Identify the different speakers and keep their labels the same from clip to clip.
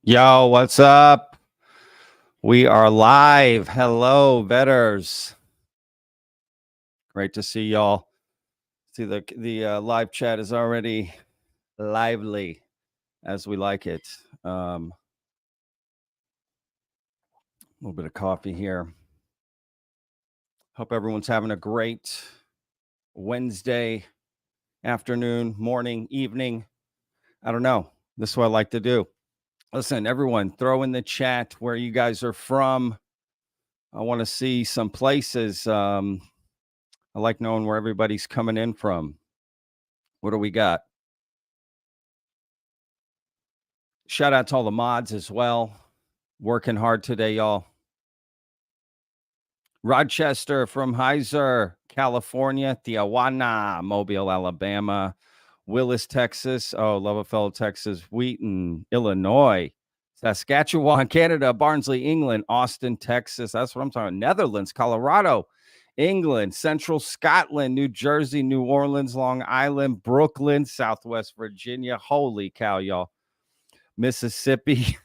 Speaker 1: Yo, what's up? We are live. Hello, Vetters. Great to see y'all. See the live chat is already lively, as we like it. A little bit of coffee here. Hope everyone's having a great Wednesday afternoon, morning, evening. I don't know. This is what I like to do. Listen, everyone, throw in the chat where you guys are from. I want to see some places. I like knowing where everybody's coming in from. What do we got? Shout out to all the mods as well. Working hard today, y'all. Rochester from Heiser, California. Tijuana, Mobile, Alabama. Willis, Texas. Oh, love a fellow Texas. Wheaton, Illinois. Saskatchewan, Canada. Barnsley, England. Austin, Texas. That's what I'm talking about. Netherlands, Colorado, England. Central Scotland, New Jersey, New Orleans, Long Island, Brooklyn, Southwest Virginia. Holy cow, y'all. Mississippi,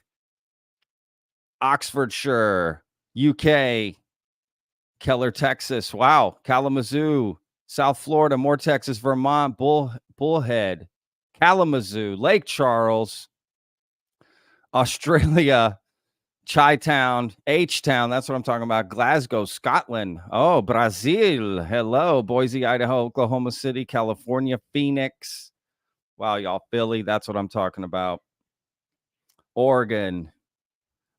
Speaker 1: Oxfordshire, UK, Keller, Texas. Wow. Kalamazoo, South Florida, more Texas, Vermont, Bullhead, Kalamazoo, Lake Charles, Australia, Chi-Town, H-Town. That's what I'm talking about. Glasgow, Scotland. Oh, Brazil. Hello. Boise, Idaho, Oklahoma City, California, Phoenix. Wow, y'all. Philly. That's what I'm talking about. Oregon.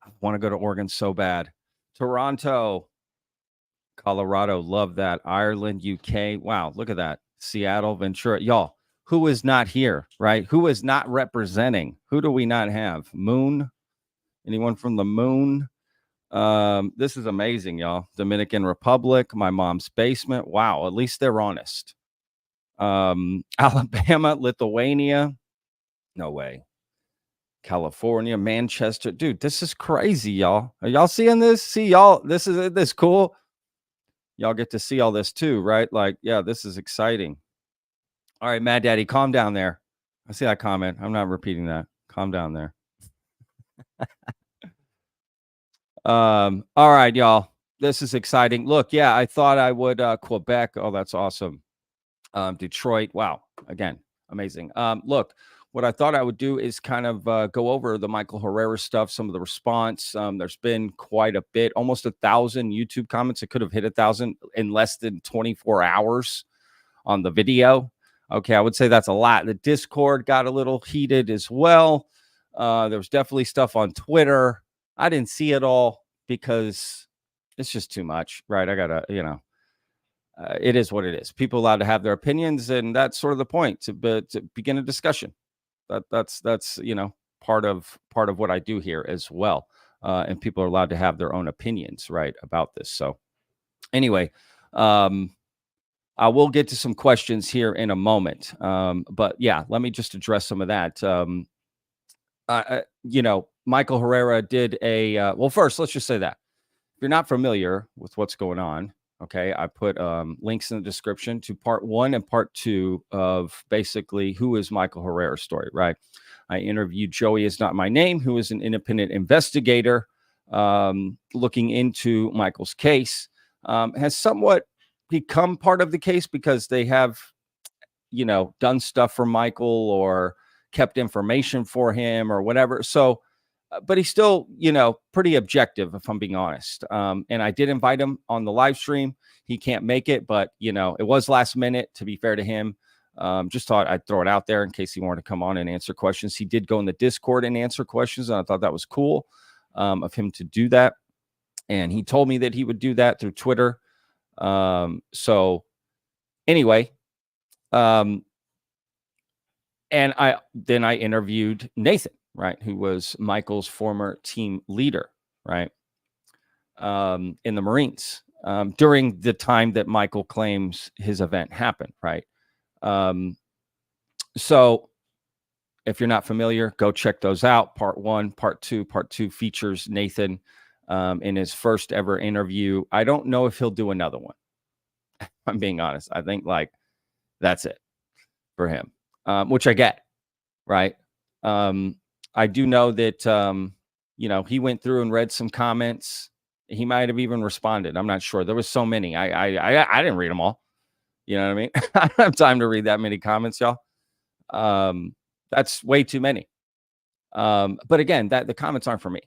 Speaker 1: I want to go to Oregon so bad. Toronto, Colorado, love that. Ireland, UK. Wow, look at that. Seattle, Ventura. Y'all, who is not here, right? Who is not representing? Who do we not have? Moon? Anyone from the moon? This is amazing, y'all. Dominican Republic, my mom's basement. Wow, at least they're honest. Alabama, Lithuania. No way. California, Manchester. Dude, this is crazy, y'all. Are y'all seeing this? See, y'all, this is cool. Y'all get to see all this too, right? Like, yeah, this is exciting. All right, Mad Daddy, calm down there. I see that comment. I'm not repeating that. Calm down there. All right, y'all. This is exciting. Look, yeah, I thought I would Quebec. Oh, that's awesome. Detroit. Wow. Again, amazing. Look, what I thought I would do is kind of go over the Michael Herrera stuff, some of the response. There's been quite a bit, almost 1,000 YouTube comments. It could have hit 1,000 in less than 24 hours on the video. Okay, I would say that's a lot. The Discord got a little heated as well. There was definitely stuff on Twitter. I didn't see it all because it's just too much, right? I gotta, it is what it is. People allowed to have their opinions, and that's sort of the point to begin a discussion. That's part of what I do here as well. And people are allowed to have their own opinions, right, about this. So anyway, I will get to some questions here in a moment. But yeah, let me just address some of that. Michael Herrera did a well, first, let's just say that if you're not familiar with what's going on, okay, I put links in the description to part 1 and part 2 of basically who is Michael Herrera's story, right? I interviewed Joey Is Not My Name, who is an independent investigator looking into Michael's case. Has somewhat become part of the case because they have, done stuff for Michael or kept information for him or whatever. So, but he's still, pretty objective, if I'm being honest. And I did invite him on the live stream. He can't make it, but, it was last minute, to be fair to him. Just thought I'd throw it out there in case he wanted to come on and answer questions. He did go in the Discord and answer questions, and I thought that was cool of him to do that. And he told me that he would do that through Twitter. So anyway, and I interviewed Nathan, right, who was Michael's former team leader, right, in the Marines during the time that Michael claims his event happened, right? So if you're not familiar, go check those out. Part 1, part 2. Part 2 features Nathan in his first ever interview. I don't know if he'll do another one. I'm being honest. I think that's it for him, which I get, right? I do know that, he went through and read some comments. He might have even responded. I'm not sure. There was so many. I didn't read them all. You know what I mean? I don't have time to read that many comments, y'all. That's way too many. But again, that the comments aren't for me.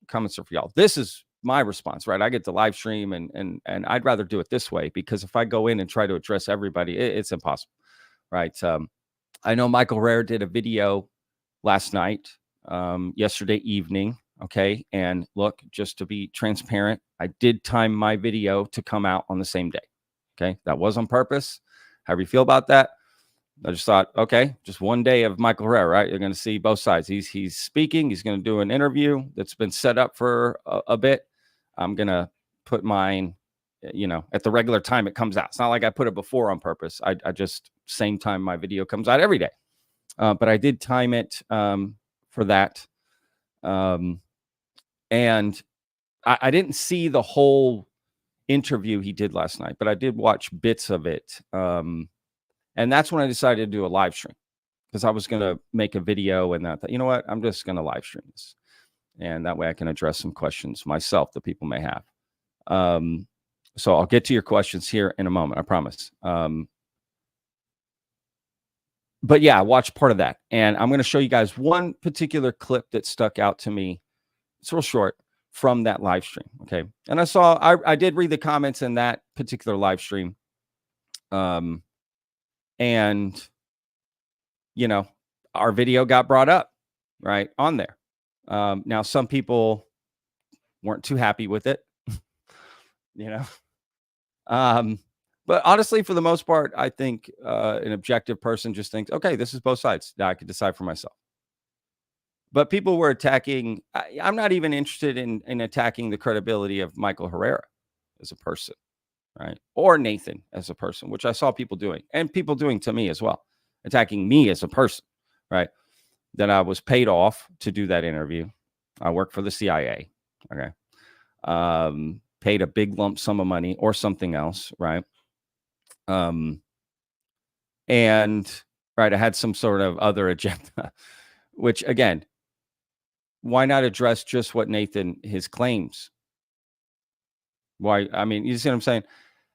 Speaker 1: Comments are for y'all. This is my response, right? I get to live stream and I'd rather do it this way because if I go in and try to address everybody, it's impossible, right? I know Michael Herrera did a video last night, yesterday evening. Okay. And look, just to be transparent, I did time my video to come out on the same day. Okay. That was on purpose. However you feel about that. I just thought, okay, just one day of Michael Herrera, right? You're going to see both sides. He's speaking. He's going to do an interview that's been set up for a bit. I'm going to put mine, at the regular time it comes out. It's not like I put it before on purpose. I just same time my video comes out every day. But I did time it for that. And I didn't see the whole interview he did last night, but I did watch bits of it. And that's when I decided to do a live stream because I was going to make a video and that, you know what, I'm just going to live stream this. And that way I can address some questions myself that people may have. So I'll get to your questions here in a moment, I promise. But yeah, I watched part of that. And I'm going to show you guys one particular clip that stuck out to me. It's real short from that live stream. Okay. And I did read the comments in that particular live stream. And, our video got brought up right on there. Now, some people weren't too happy with it, but honestly, for the most part, I think an objective person just thinks, okay, this is both sides. Now I could decide for myself. But people were attacking. I'm not even interested in attacking the credibility of Michael Herrera as a person. Right. Or Nathan as a person, which I saw people doing and people doing to me as well, attacking me as a person. Right. That I was paid off to do that interview. I work for the CIA. Okay. Paid a big lump sum of money or something else. Right. And right. I had some sort of other agenda, which again, why not address just what Nathan, his claims? Why? I mean, you see what I'm saying?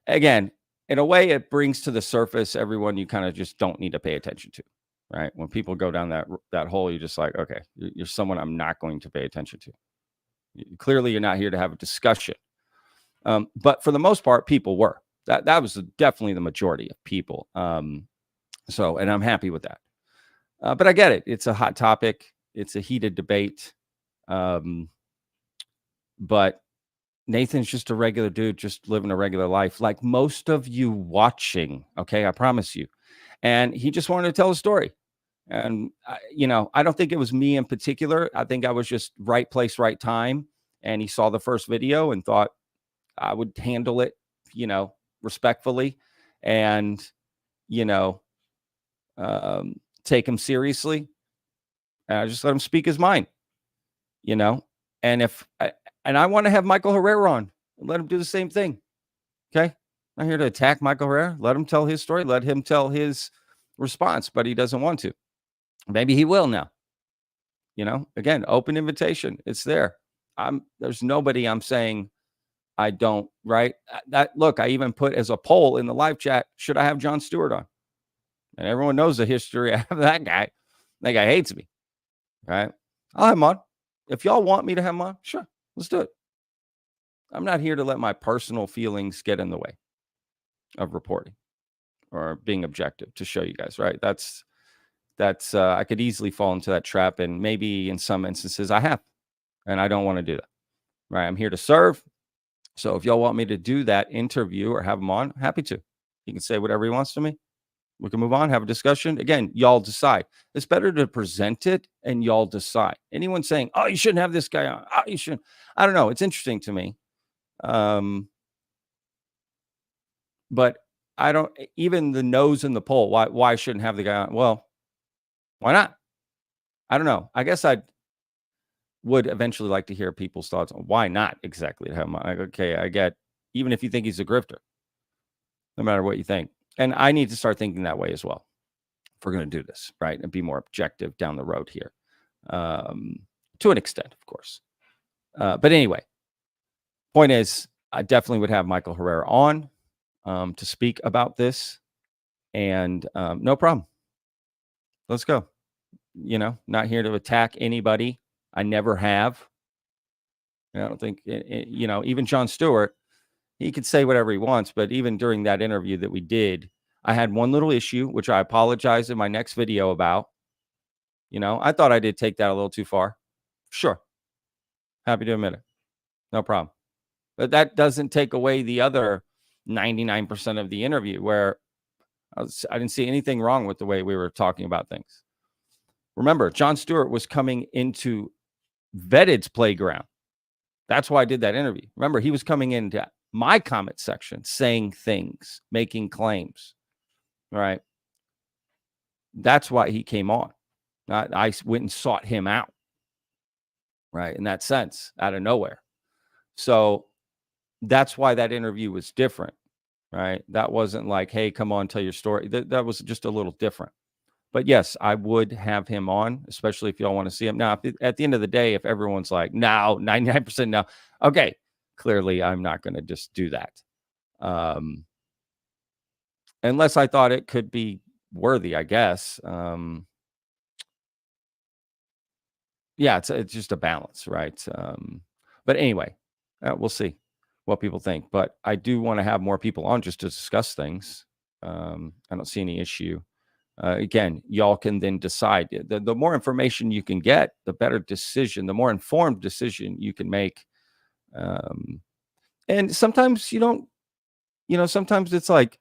Speaker 1: Again, in a way, it brings to the surface everyone you kind of just don't need to pay attention to, right? When people go down that hole, you're just like, okay, you're someone I'm not going to pay attention to. Clearly, you're not here to have a discussion. But for the most part, people were. That was definitely the majority of people. And I'm happy with that. But I get it. It's a hot topic. It's a heated debate. But Nathan's just a regular dude, just living a regular life, like most of you watching. Okay, I promise you. And he just wanted to tell a story. And, I don't think it was me in particular. I think I was just right place, right time. And he saw the first video and thought I would handle it, respectfully and, take him seriously. And I just let him speak his mind, and and I want to have Michael Herrera on and let him do the same thing. Okay. I'm not here to attack Michael Herrera. Let him tell his story. Let him tell his response, but he doesn't want to. Maybe he will now. Again, open invitation. It's there. There's nobody I'm saying I don't, right? Look, I even put as a poll in the live chat, should I have Jon Stewart on? And everyone knows the history of that guy. That guy hates me. Right? I'll have him on. If y'all want me to have him on, sure. Let's do it. I'm not here to let my personal feelings get in the way of reporting or being objective to show you guys, right? That's I could easily fall into that trap. And maybe in some instances I have, and I don't want to do that, right? I'm here to serve. So if y'all want me to do that interview or have him on, happy to. He can say whatever he wants to me. We can move on, have a discussion. Again, y'all decide. It's better to present it and y'all decide. Anyone saying, oh, you shouldn't have this guy on. Oh, you shouldn't. I don't know. It's interesting to me. But I don't, even the no's in the poll, why I shouldn't have the guy on? Well, why not? I don't know. I guess I would eventually like to hear people's thoughts on why not exactly to have him on. Okay, I get, even if you think he's a grifter, no matter what you think. And I need to start thinking that way as well if we're going to do this, right? And be more objective down the road here. to an extent, of course. But anyway, point is, I definitely would have Michael Herrera on to speak about this, and no problem. Let's go. Not here to attack anybody. I never have. I don't think, even Jon Stewart, he could say whatever he wants, but even during that interview that we did, I had one little issue, which I apologize in my next video about. I thought I did take that a little too far. Sure. Happy to admit it. No problem. But that doesn't take away the other 99% of the interview where I didn't see anything wrong with the way we were talking about things. Remember, Jon Stewart was coming into VETTED's playground. That's why I did that interview. Remember, he was coming into my comment section saying things, making claims. All right. That's why he came on. I went and sought him out. Right. In that sense, out of nowhere. So that's why that interview was different. Right. That wasn't like, hey, come on, tell your story. That was just a little different. But yes, I would have him on, especially if y'all want to see him. Now, at the end of the day, if everyone's like, no, 99% no, okay, clearly I'm not going to just do that. Unless I thought it could be worthy, I guess. Yeah, it's just a balance, right? But anyway, we'll see what people think. But I do want to have more people on just to discuss things. I don't see any issue. Again, y'all can then decide. The more information you can get, the better decision, the more informed decision you can make. And sometimes you don't, sometimes it's like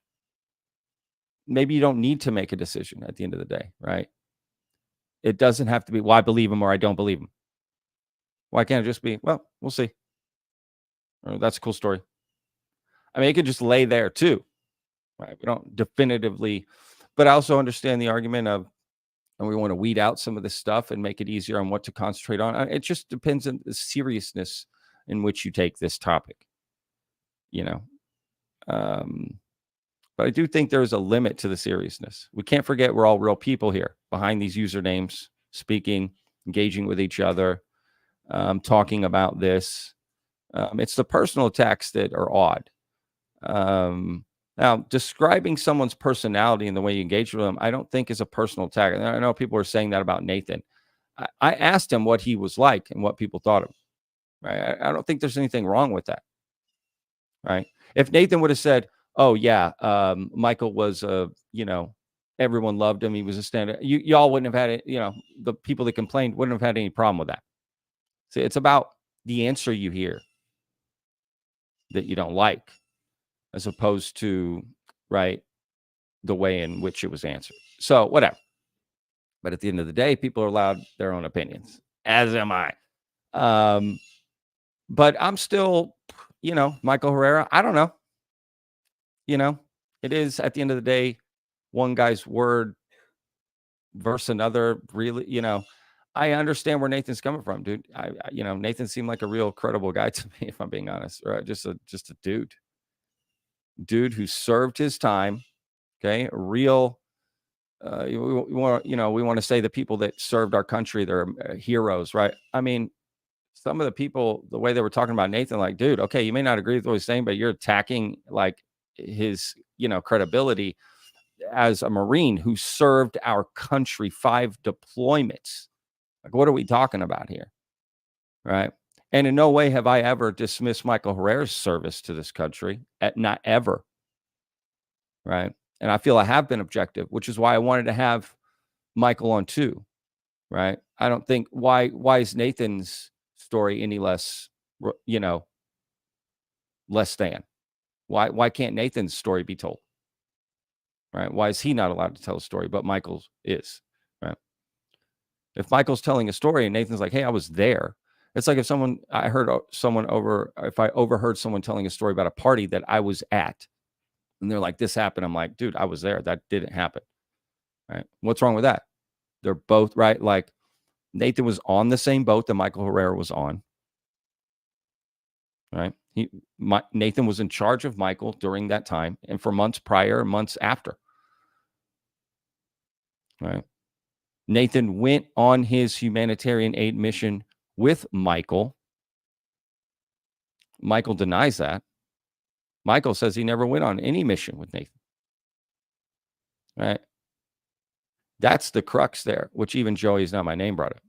Speaker 1: maybe you don't need to make a decision at the end of the day, right? It doesn't have to be, well, I believe him or I don't believe him. Why can't it just be, well, we'll see. Or, that's a cool story. I mean, it could just lay there too, right? We don't definitively, but I also understand the argument of, and we want to weed out some of this stuff and make it easier on what to concentrate on. It just depends on the seriousness in which you take this topic, But I do think there is a limit to the seriousness. We can't forget we're all real people here behind these usernames, speaking, engaging with each other, talking about this. It's the personal attacks that are odd. Now, describing someone's personality and the way you engage with them, I don't think is a personal attack. And I know people are saying that about Nathan. I asked him what he was like and what people thought of him. Right? I don't think there's anything wrong with that. Right? If Nathan would have said, "Oh yeah, Michael was everyone loved him. He was a standard." Y'all wouldn't have had it. The people that complained wouldn't have had any problem with that. See, it's about the answer you hear that you don't like, as opposed to, right, the way in which it was answered. So whatever. But at the end of the day, people are allowed their own opinions, as am I. But I'm still, Michael Herrera. I don't know. It is at the end of the day, one guy's word versus another. Really, I understand where Nathan's coming from, dude. Nathan seemed like a real credible guy to me, if I'm being honest. Right? Just a dude who served his time. Okay, a real. We want to say the people that served our country, they're heroes, right? I mean, some of the people, the way they were talking about Nathan, like, dude, okay, you may not agree with what he's saying, but you're attacking like his, credibility as a Marine who served our country 5 deployments. Like, what are we talking about here? Right. And in no way have I ever dismissed Michael Herrera's service to this country. Not ever. Right. And I feel I have been objective, which is why I wanted to have Michael on too. Right. I don't think why is Nathan's story any less, less than? Why can't Nathan's story be told? Right? Why is he not allowed to tell a story, but Michael's is? Right? If Michael's telling a story and Nathan's like, "Hey, I was there," it's like if if I overheard someone telling a story about a party that I was at, and they're like, "This happened," I'm like, "Dude, I was there. That didn't happen." Right? What's wrong with that? They're both right. Like, Nathan was on the same boat that Michael Herrera was on. Right? Nathan was in charge of Michael during that time and for months prior, months after. Right? Nathan went on his humanitarian aid mission with Michael. Michael denies that. Michael says he never went on any mission with Nathan. Right? That's the crux there, which even Joey's Not My Name brought up.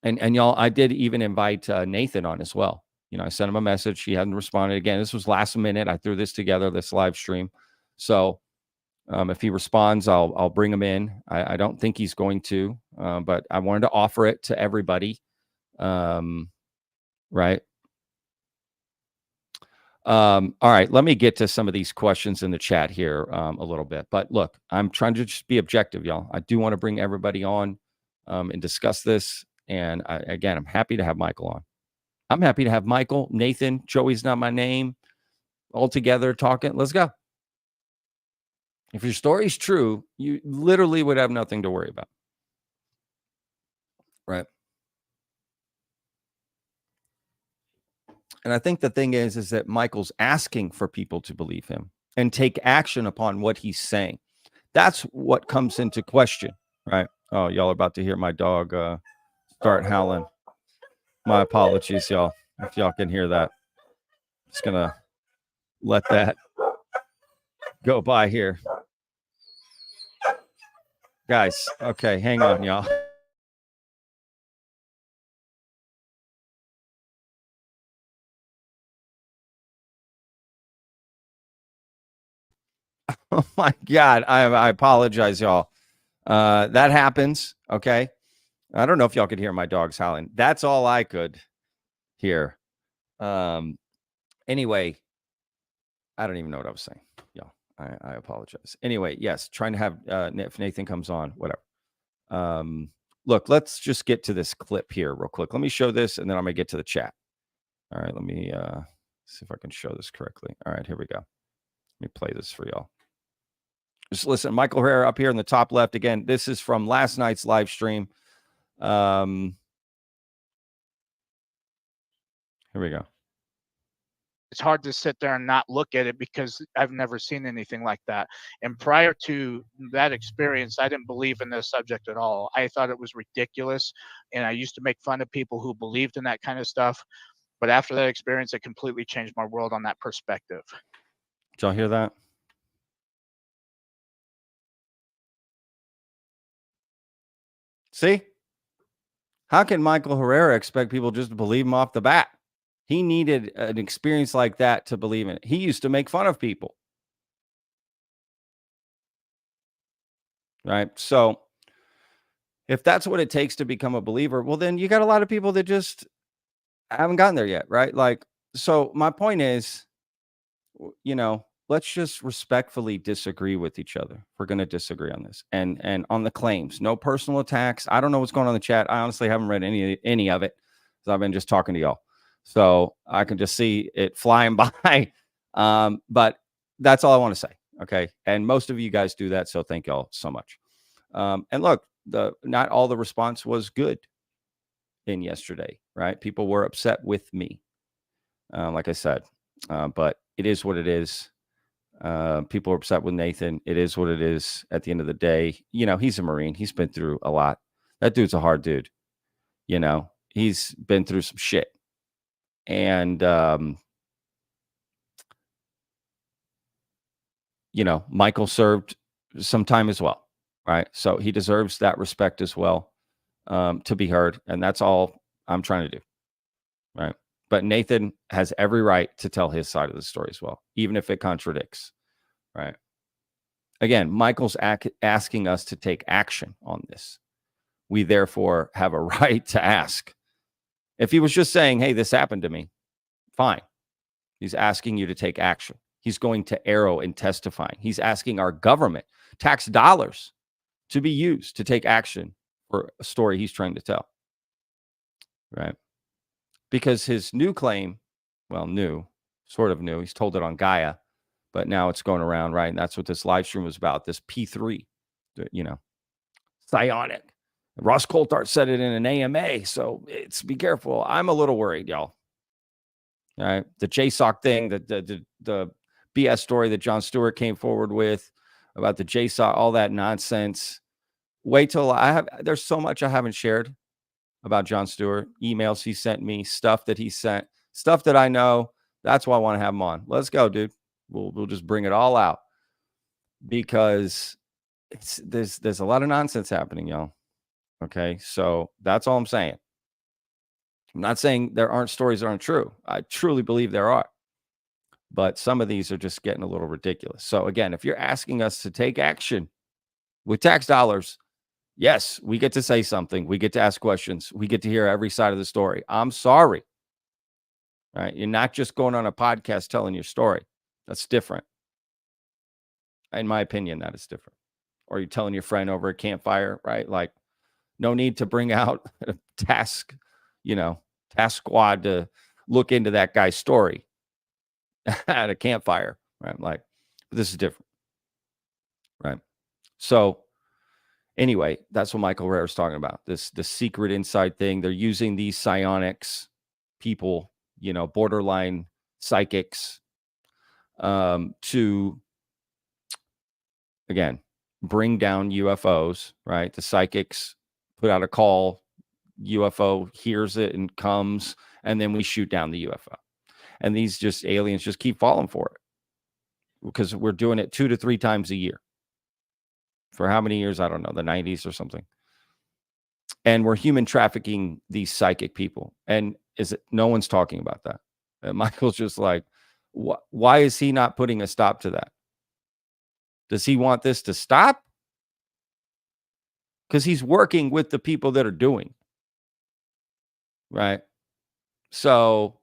Speaker 1: And y'all, I did even invite Nathan on as well. I sent him a message. He hadn't responded. Again, this was last minute. I threw this together, this live stream. So if he responds, I'll bring him in. I don't think he's going to, but I wanted to offer it to everybody. Right. All right, let me get to some of these questions in the chat here a little bit. But look, I'm trying to just be objective, y'all. I do want to bring everybody on and discuss this. And again, I'm happy to have Michael on. I'm happy to have Michael, Nathan, Joey's Not My Name, all together talking. Let's go. If your story's true, you literally would have nothing to worry about. Right. And I think the thing is that Michael's asking for people to believe him and take action upon what he's saying. That's what comes into question, right? Oh, y'all are about to hear my dog start howling. My apologies, y'all, if y'all can hear that. Just gonna let that go by here. Guys, okay, hang on, y'all. Oh my God, I apologize, y'all. That happens, okay? I don't know if y'all could hear my dogs howling. That's all I could hear. Anyway, I don't even know what I was saying. Y'all, I apologize. Anyway, yes, trying to have if Nathan comes on, whatever. Look, let's just get to this clip here real quick. Let me show this, and then I'm gonna get to the chat. All right, let me see if I can show this correctly. All right, here we go. Let me play this for y'all. Just listen, Michael Herrera up here in the top left. Again, this is from last night's live stream. Here we go.
Speaker 2: It's hard to sit there and not look at it because I've never seen anything like that. And prior to that experience, I didn't believe in this subject at all. I thought it was ridiculous. And I used to make fun of people who believed in that kind of stuff. But after that experience, it completely changed my world on that perspective.
Speaker 1: Did y'all hear that? See? How can Michael Herrera expect people just to believe him off the bat? He needed an experience like that to believe in it. He used to make fun of people. Right? So if that's what it takes to become a believer, well, then you got a lot of people that just haven't gotten there yet, right? Like, so my point is, let's just respectfully disagree with each other. We're going to disagree on this and on the claims. No personal attacks. I don't know what's going on in the chat. I honestly haven't read any of it because I've been just talking to y'all. So I can just see it flying by. But that's all I want to say. Okay. And most of you guys do that. So thank y'all so much. And look, not all the response was good in yesterday, right? People were upset with me. Like I said, but it is what it is. People are upset with Nathan. It is what it is at the end of the day. He's a Marine. He's been through a lot. That dude's a hard dude. He's been through some shit. And, Michael served some time as well. Right. So he deserves that respect as well, to be heard. And that's all I'm trying to do. Right. But Nathan has every right to tell his side of the story as well, even if it contradicts. Right. Again, Michael's asking us to take action on this. We therefore have a right to ask. If he was just saying, hey, this happened to me, fine. He's asking you to take action. He's going to arrow and testifying. He's asking our government, tax dollars, to be used to take action for a story he's trying to tell. Right. Because his new claim, sort of new, he's told it on Gaia, but now it's going around, right? And that's what this live stream was about, this P3, psionic. Ross Coulthart said it in an AMA, so be careful. I'm a little worried, y'all. All right. The JSOC thing, the BS story that Jon Stewart came forward with about the JSOC, all that nonsense wait till there's so much I haven't shared about Jon Stewart, emails he sent me, stuff that he sent, stuff that I know. That's why I want to have him on. Let's go, dude. We'll just bring it all out because there's a lot of nonsense happening, y'all. Okay, so that's all I'm saying. I'm not saying there aren't stories that aren't true. I truly believe there are, but some of these are just getting a little ridiculous. So again, if you're asking us to take action with tax dollars, yes, we get to say something. We get to ask questions. We get to hear every side of the story. I'm sorry. Right? You're not just going on a podcast telling your story. That's different. In my opinion, that is different. Or you're telling your friend over a campfire, right? Like, no need to bring out a task squad to look into that guy's story at a campfire, right? Like, this is different, right? So anyway, that's what Michael Herrera is talking about. The secret inside thing. They're using these psionics people, borderline psychics, to, again, bring down UFOs, right? The psychics put out a call, UFO hears it and comes, and then we shoot down the UFO. And these aliens just keep falling for it because we're doing it 2 to 3 times a year. For how many years? I don't know, the 90s or something. And we're human trafficking these psychic people. And no one's talking about that. And Michael's just like, why is he not putting a stop to that? Does he want this to stop? Because he's working with the people that are doing. Right. So,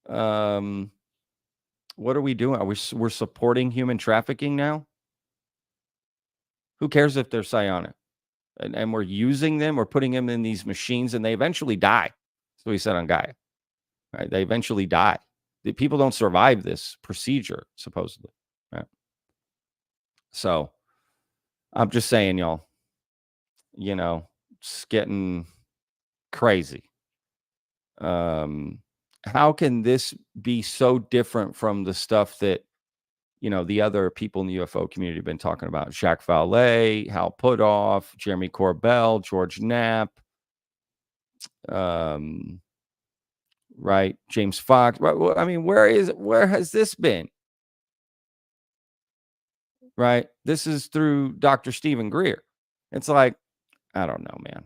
Speaker 1: what are we doing? We're supporting human trafficking now? Who cares if they're psionic? And we're using them, we're putting them in these machines, and they eventually die. That's what he said on Gaia. Right? They eventually die. The people don't survive this procedure, supposedly. Right? So I'm just saying, y'all, it's getting crazy. How can this be so different from the stuff that, the other people in the UFO community have been talking about? Jacques Vallée, Hal Puthoff, Jeremy Corbell, George Knapp, right? James Fox. I mean, where has this been? Right? This is through Dr. Stephen Greer. It's like, I don't know, man.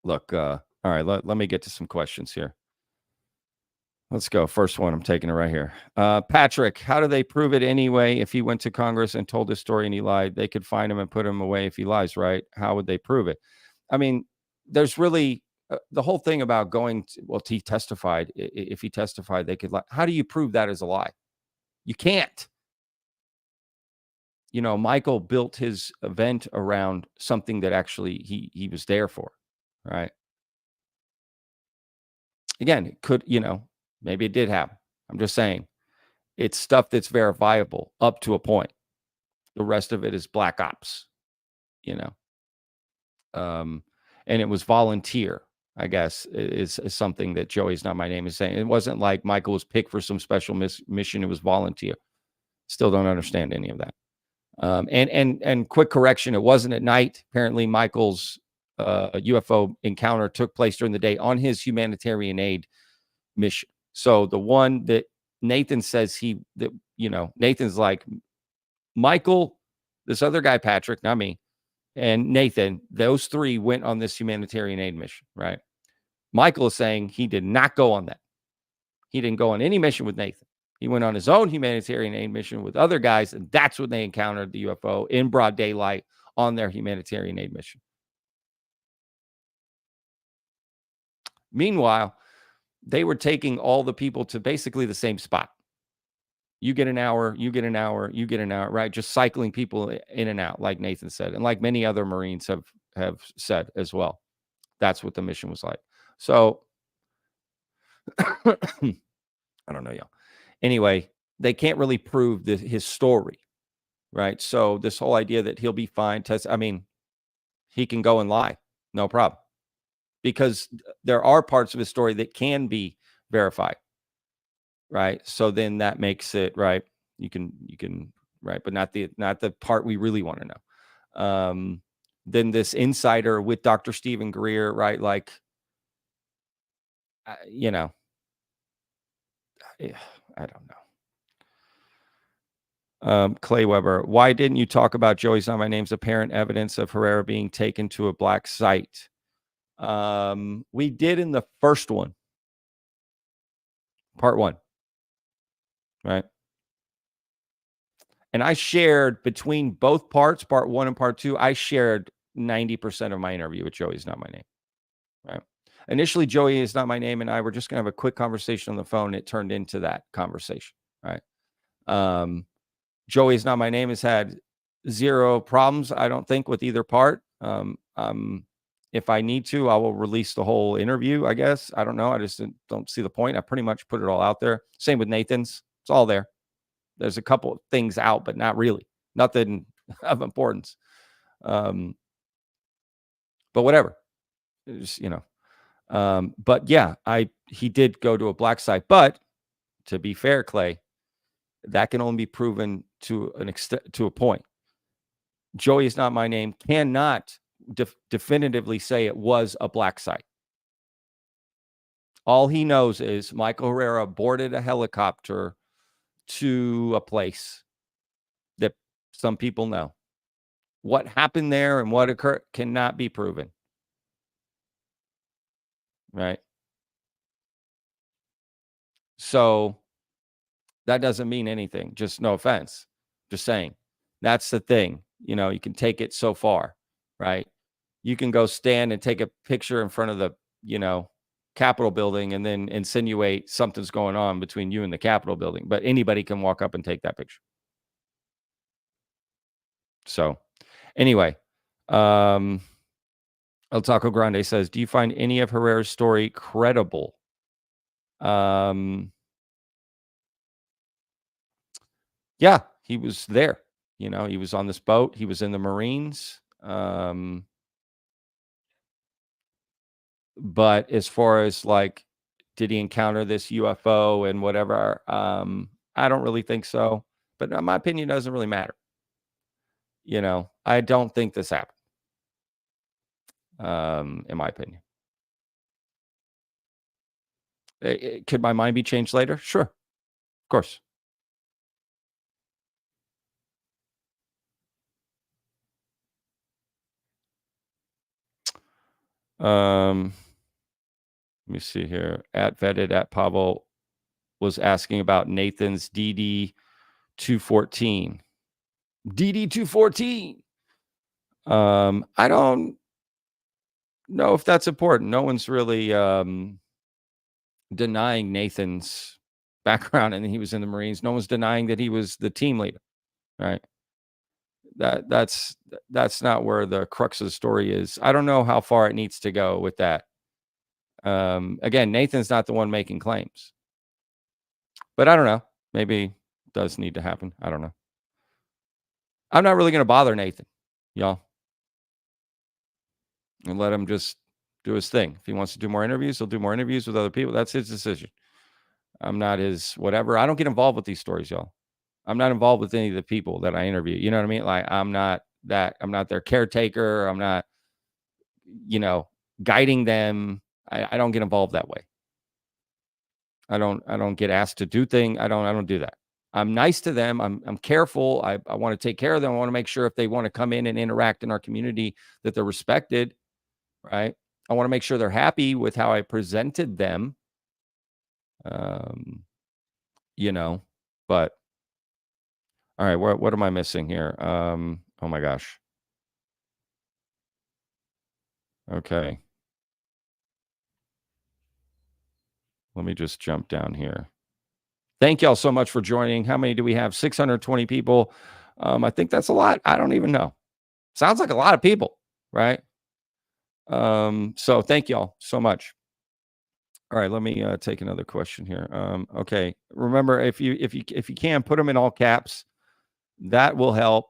Speaker 1: Look, all right, let me get to some questions here. Let's go. First one, I'm taking it right here. Patrick, how do they prove it anyway? If he went to Congress and told his story and he lied, they could find him and put him away if he lies, right? How would they prove it? I mean, there's really the whole thing about he testified. If he testified, they could lie. How do you prove that as a lie? You can't. Michael built his event around something that actually he was there for, right? Again, it could, maybe it did happen. I'm just saying it's stuff that's verifiable up to a point. The rest of it is black ops, and it was volunteer, I guess, is something that Joey's Not My Name is saying. It wasn't like Michael was picked for some special mission. It was volunteer. Still don't understand any of that. And quick correction, it wasn't at night. Apparently Michael's UFO encounter took place during the day on his humanitarian aid mission. So the one that Nathan says Nathan's like, Michael, this other guy, Patrick, not me, and Nathan, those 3 went on this humanitarian aid mission, right? Michael is saying he did not go on that. He didn't go on any mission with Nathan. He went on his own humanitarian aid mission with other guys, and that's when they encountered the UFO in broad daylight on their humanitarian aid mission. Meanwhile, they were taking all the people to basically the same spot. You get an hour, you get an hour, you get an hour, right? Just cycling people in and out, like Nathan said, and like many other Marines have said as well. That's what the mission was like. So I don't know, y'all. Anyway, they can't really prove his story, right? So this whole idea that he'll be fine, he can go and lie, no problem, because there are parts of his story that can be verified, right? So then that makes it right. You can right, but not the part we really want to know. than this insider with Dr. Stephen Greer, right? Like, you know, I don't know. Clay Weber, why didn't you talk about Joey's Not My Name's apparent evidence of Herrera being taken to a black site? We did in the first one, part 1, right? And I shared between both parts, part 1 and part 2, I shared 90% of my interview with Joey's Not My Name, right? Initially, Joey Is Not My Name and I were just going to have a quick conversation on the phone. It turned into that conversation, right? Joey Is Not My Name has had 0 problems, I don't think, with either part. If I need to, I will release the whole interview, I guess. I don't know. I just don't see the point. I pretty much put it all out there. Same with Nathan's. It's all there. There's a couple of things out, but not really. Nothing of importance. But whatever. Just, but yeah, he did go to a black site. But to be fair, Clay, that can only be proven to an extent, to a point. Joey Is Not My Name cannot definitively say it was a black site. All he knows is Michael Herrera boarded a helicopter to a place that some people know. What happened there and what occurred cannot be proven. Right? So that doesn't mean anything. Just no offense. Just saying. That's the thing. You can take it so far, right? You can go stand and take a picture in front of the, Capitol building and then insinuate something's going on between you and the Capitol building. But anybody can walk up and take that picture. So anyway, El Taco Grande says, do you find any of Herrera's story credible? Yeah, he was there. He was on this boat. He was in the Marines. But as far as like, did he encounter this UFO and whatever? I don't really think so. But my opinion doesn't really matter. I don't think this happened. In my opinion. Could my mind be changed later? Sure. Of course. Let me see here. At VETTED, at Pavel was asking about Nathan's DD-214. DD-214. I don't know if that's important. No one's really denying Nathan's background and he was in the Marines. No one's denying that he was the team leader, right? That's not where the crux of the story is. I don't know how far it needs to go with that. Again, Nathan's not the one making claims. But I don't know. Maybe it does need to happen. I don't know. I'm not really going to bother Nathan, y'all. And let him just do his thing. If he wants to do more interviews, he'll do more interviews with other people. That's his decision. I'm not his whatever. I don't get involved with these stories, y'all. I'm not involved with any of the people that I interview. You know what I mean? Like, I'm not their caretaker. I'm not, guiding them. I don't get involved that way. I don't get asked to do things. I don't do that. I'm nice to them. I'm careful. I want to take care of them. I want to make sure if they want to come in and interact in our community that they're respected, right? I want to make sure they're happy with how I presented them. But all right, what am I missing here? Oh my gosh. Okay. Let me just jump down here. Thank y'all so much for joining. How many do we have? 620 people. I think that's a lot. I don't even know. Sounds like a lot of people, right? So thank y'all so much. All right, let me take another question here. Okay, remember if you can put them in all caps, that will help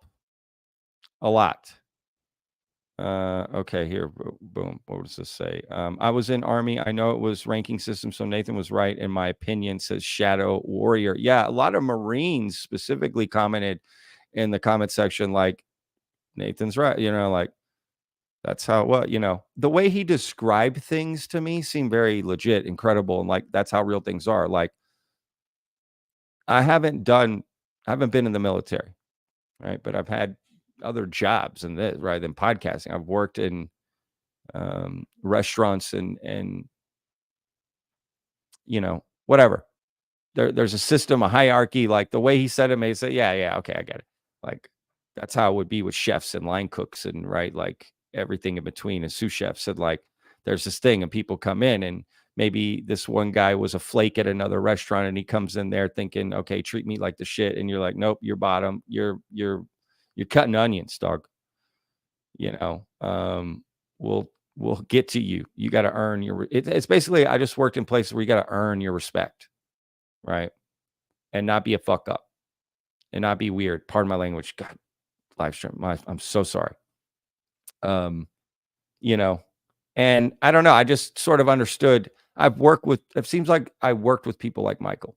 Speaker 1: a lot. Okay, here, boom. What does this say? I was in Army. I know it was ranking system, so Nathan was right in my opinion, says Shadow Warrior. Yeah, a lot of Marines specifically commented in the comment section, like, Nathan's right. Like that's how what the way he described things to me seemed very legit, incredible, and like that's how real things are. Like I haven't been in the military, right? But I've had other jobs in this, right? Than podcasting. I've worked in restaurants and whatever. There's a system, a hierarchy. Like the way he said it made say, yeah, okay, I get it. Like that's how it would be with chefs and line cooks and right, like everything in between. And sous chefs said like there's this thing, and people come in, and maybe this one guy was a flake at another restaurant, and he comes in there thinking, okay, treat me like the shit, and you're like, nope, you're bottom, you're cutting onions, dog. You know, we'll get to you. You got to earn it's basically I just worked in places where you got to earn your respect, right? And not be a fuck up and not be weird. Pardon my language. God, live stream. I'm so sorry. Um, you know, and I don't know. I just sort of understood. It seems like I worked with people like Michael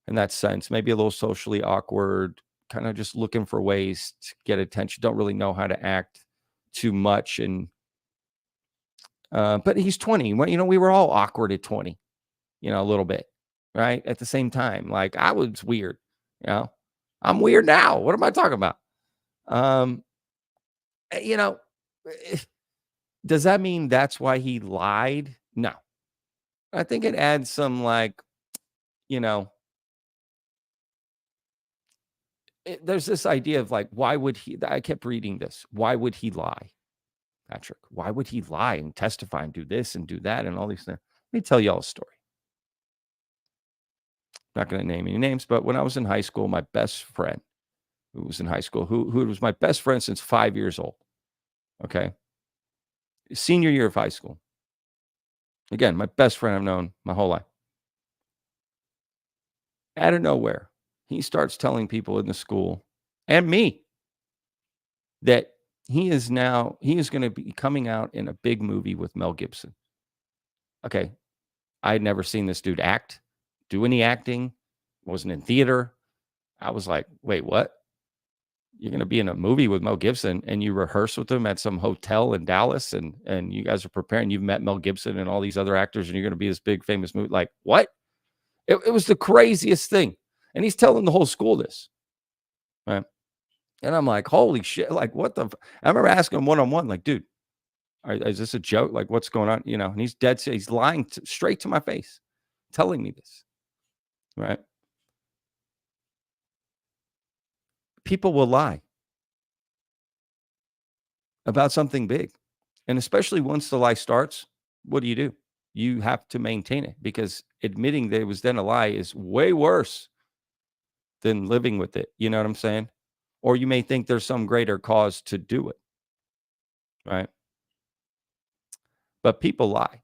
Speaker 1: in that sense, maybe a little socially awkward, kind of just looking for ways to get attention. Don't really know how to act too much. And, but he's 20. Well, we were all awkward at 20, a little bit, right? At the same time, like I was weird, I'm weird now. What am I talking about? Um, you know, eh, does that mean that's why he lied? No. I think it adds some like, you know, there's this idea of like, why would he? I kept reading this. Why would he lie, Patrick? Why would he lie and testify and do this and do that and all these things? Let me tell y'all a story. Not going to name any names, but when I was in high school, my best friend who was in high school, who was my best friend since 5 years old. Okay. Senior year of high school. Again, my best friend I've known my whole life. Out of nowhere, he starts telling people in the school and me that he is going to be coming out in a big movie with Mel Gibson. Okay. I had never seen this dude do any acting, wasn't in theater. I was like, wait, what? You're going to be in a movie with Mel Gibson and you rehearse with him at some hotel in Dallas and you guys are preparing. You've met Mel Gibson and all these other actors and you're going to be this big famous movie. Like, what? It was the craziest thing. And he's telling the whole school this. Right. And I'm like, holy shit. Like, what the? I remember asking him one-on-one, like, dude, is this a joke? Like, what's going on? And he's dead. He's lying straight to my face, telling me this. Right. People will lie about something big. And especially once the lie starts, what do? You have to maintain it because admitting that it was then a lie is way worse than living with it. You know what I'm saying? Or you may think there's some greater cause to do it. Right. But people lie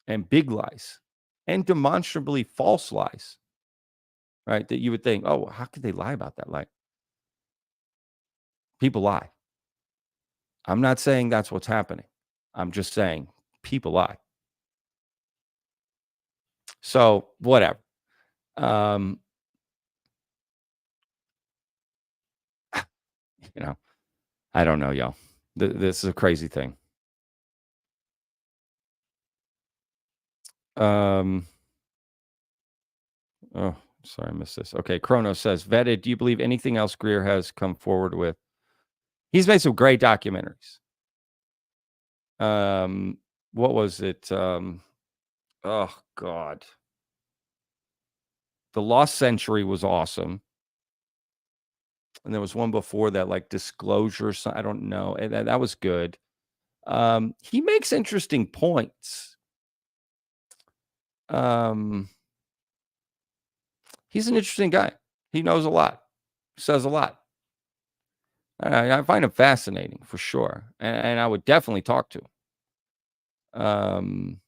Speaker 1: and big lies and demonstrably false lies. Right. That you would think, oh, how could they lie about that? Like people lie. I'm not saying that's what's happening. I'm just saying people lie. So whatever. Um, I don't know, y'all. This is a crazy thing. Oh, sorry, I missed this. Okay, Chrono says, vetted, do you believe anything else Greer has come forward with? He's made some great documentaries. What was it? Oh, God. The Lost Century was awesome. And there was one before that, like Disclosure. I don't know. And that was good. He makes interesting points. He's an interesting guy. He knows a lot, says a lot. I find him fascinating for sure. And I would definitely talk to him.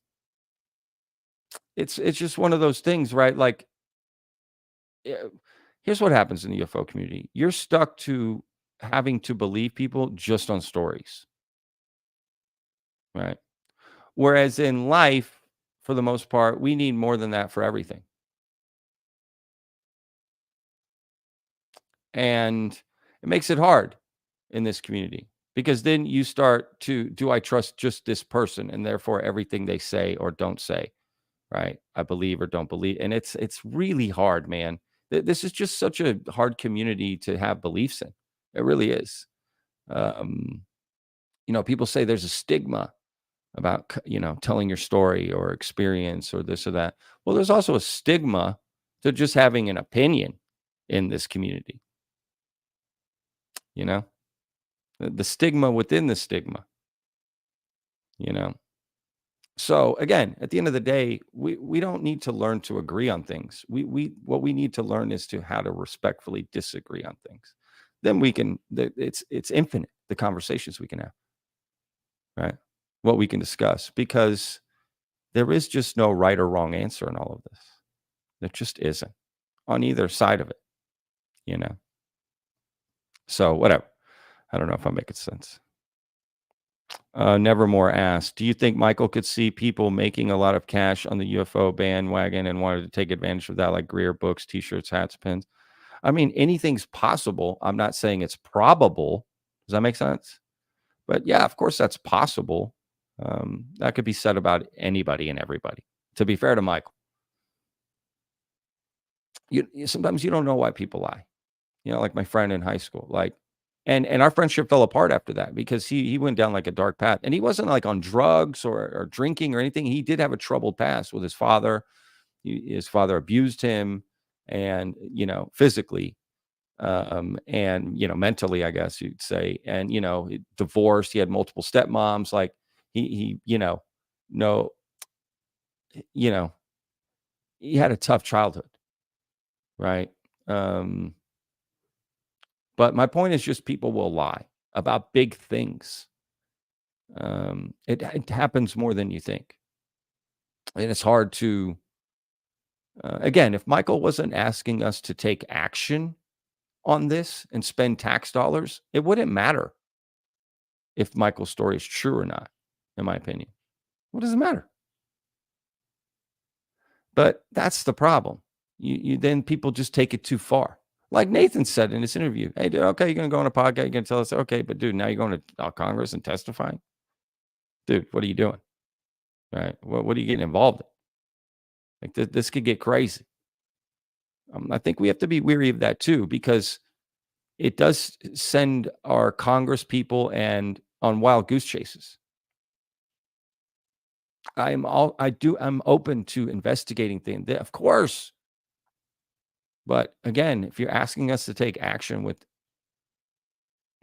Speaker 1: It's just one of those things, right? Like, here's what happens in the UFO community. You're stuck to having to believe people just on stories, right? Whereas in life, for the most part, we need more than that for everything. And it makes it hard. in this community, because then you start to, do I trust just this person and therefore everything they say or don't say, right? I believe or don't believe. And it's really hard, man. This is just such a hard community to have beliefs in. It really is. Um, people say there's a stigma about, telling your story or experience or this or that. Well, there's also a stigma to just having an opinion in this community, you know? The stigma within the stigma, you know? So again, at the end of the day, we don't need to learn to agree on things. We what we need to learn is to how to respectfully disagree on things. Then it's infinite, the conversations we can have, right? What we can discuss, because there is just no right or wrong answer in all of this. There just isn't, on either side of it, you know. So whatever. I don't know if I'm making sense. Nevermore asked, do you think Michael could see people making a lot of cash on the UFO bandwagon and wanted to take advantage of that, like Greer books, t-shirts, hats, pins? I mean, anything's possible. I'm not saying it's probable. Does that make sense? But yeah, of course that's possible. That could be said about anybody and everybody. To be fair to Michael, sometimes you don't know why people lie. Like my friend in high school, like, and our friendship fell apart after that because he went down like a dark path, and he wasn't like on drugs or drinking or anything. He did have a troubled past with his father. His father abused him, and physically, and mentally, I guess you'd say, and divorced. He had multiple stepmoms. Like he no, he had a tough childhood, right? Um, But my point is just people will lie about big things. It happens more than you think. And it's hard to, again, if Michael wasn't asking us to take action on this and spend tax dollars, it wouldn't matter if Michael's story is true or not, in my opinion. What does it matter? But that's the problem. You then people just take it too far. Like Nathan said in this interview, hey, dude, okay, you're going to go on a podcast, you're going to tell us, okay, but dude, now you're going to Congress and testifying? Dude, what are you doing? Right? What are you getting involved in? Like this could get crazy. I think we have to be weary of that too, because it does send our Congress people and on wild goose chases. I'm open to investigating things, of course. But again, if you're asking us to take action with,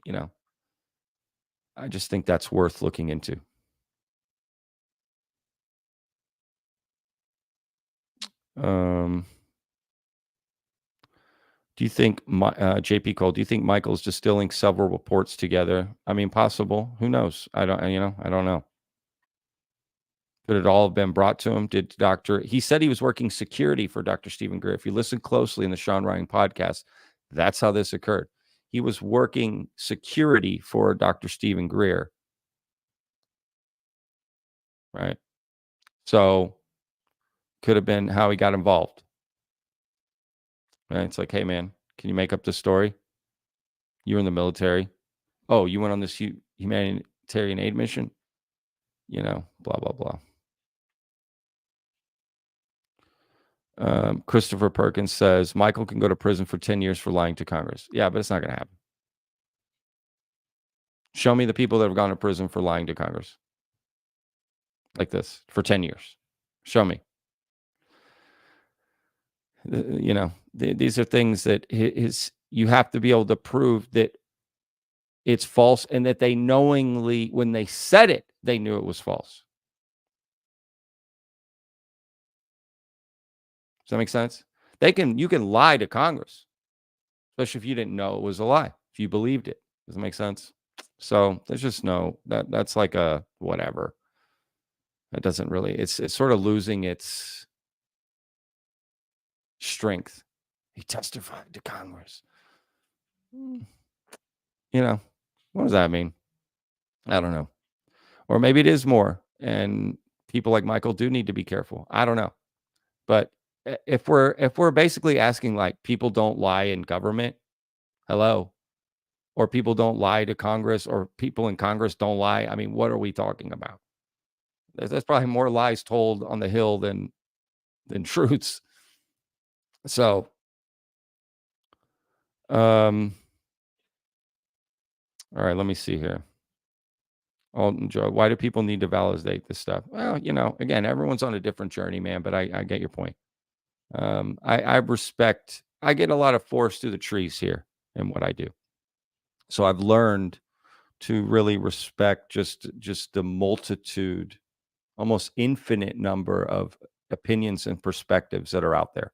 Speaker 1: I just think that's worth looking into. Do you think JP Cole? Do you think Michael's distilling several reports together? I mean, possible. Who knows? I don't know. Could it all have been brought to him? He said he was working security for Dr. Stephen Greer. If you listen closely in the Sean Ryan podcast, that's how this occurred. He was working security for Dr. Stephen Greer. Right. So could have been how he got involved. Right. It's like, hey man, can you make up this story? You were in the military. Oh, you went on this humanitarian aid mission? Blah, blah, blah. Christopher Perkins says Michael can go to prison for 10 years for lying to Congress. Yeah, but it's not going to happen. Show me the people that have gone to prison for lying to Congress like this for 10 years. Show me. These are things that you have to be able to prove that it's false, and that they knowingly, when they said it, they knew it was false. Does that make sense? You can lie to Congress, especially if you didn't know it was a lie, if you believed it. Does that make sense? So there's just that's like a whatever. That doesn't really, it's sort of losing its strength. He testified to Congress. What does that mean? I don't know. Or maybe it is more, and people like Michael do need to be careful. I don't know. But if we're basically asking, like, people don't lie in government, hello, or people don't lie to Congress, or people in Congress don't lie. I mean, what are we talking about? There's probably more lies told on the Hill than truths. So, all right, let me see here. Alton Joe, why do people need to validate this stuff? Well, again, everyone's on a different journey, man, but I get your point. I respect, I get a lot of forest through the trees here in what I do. So I've learned to really respect just the multitude, almost infinite number of opinions and perspectives that are out there.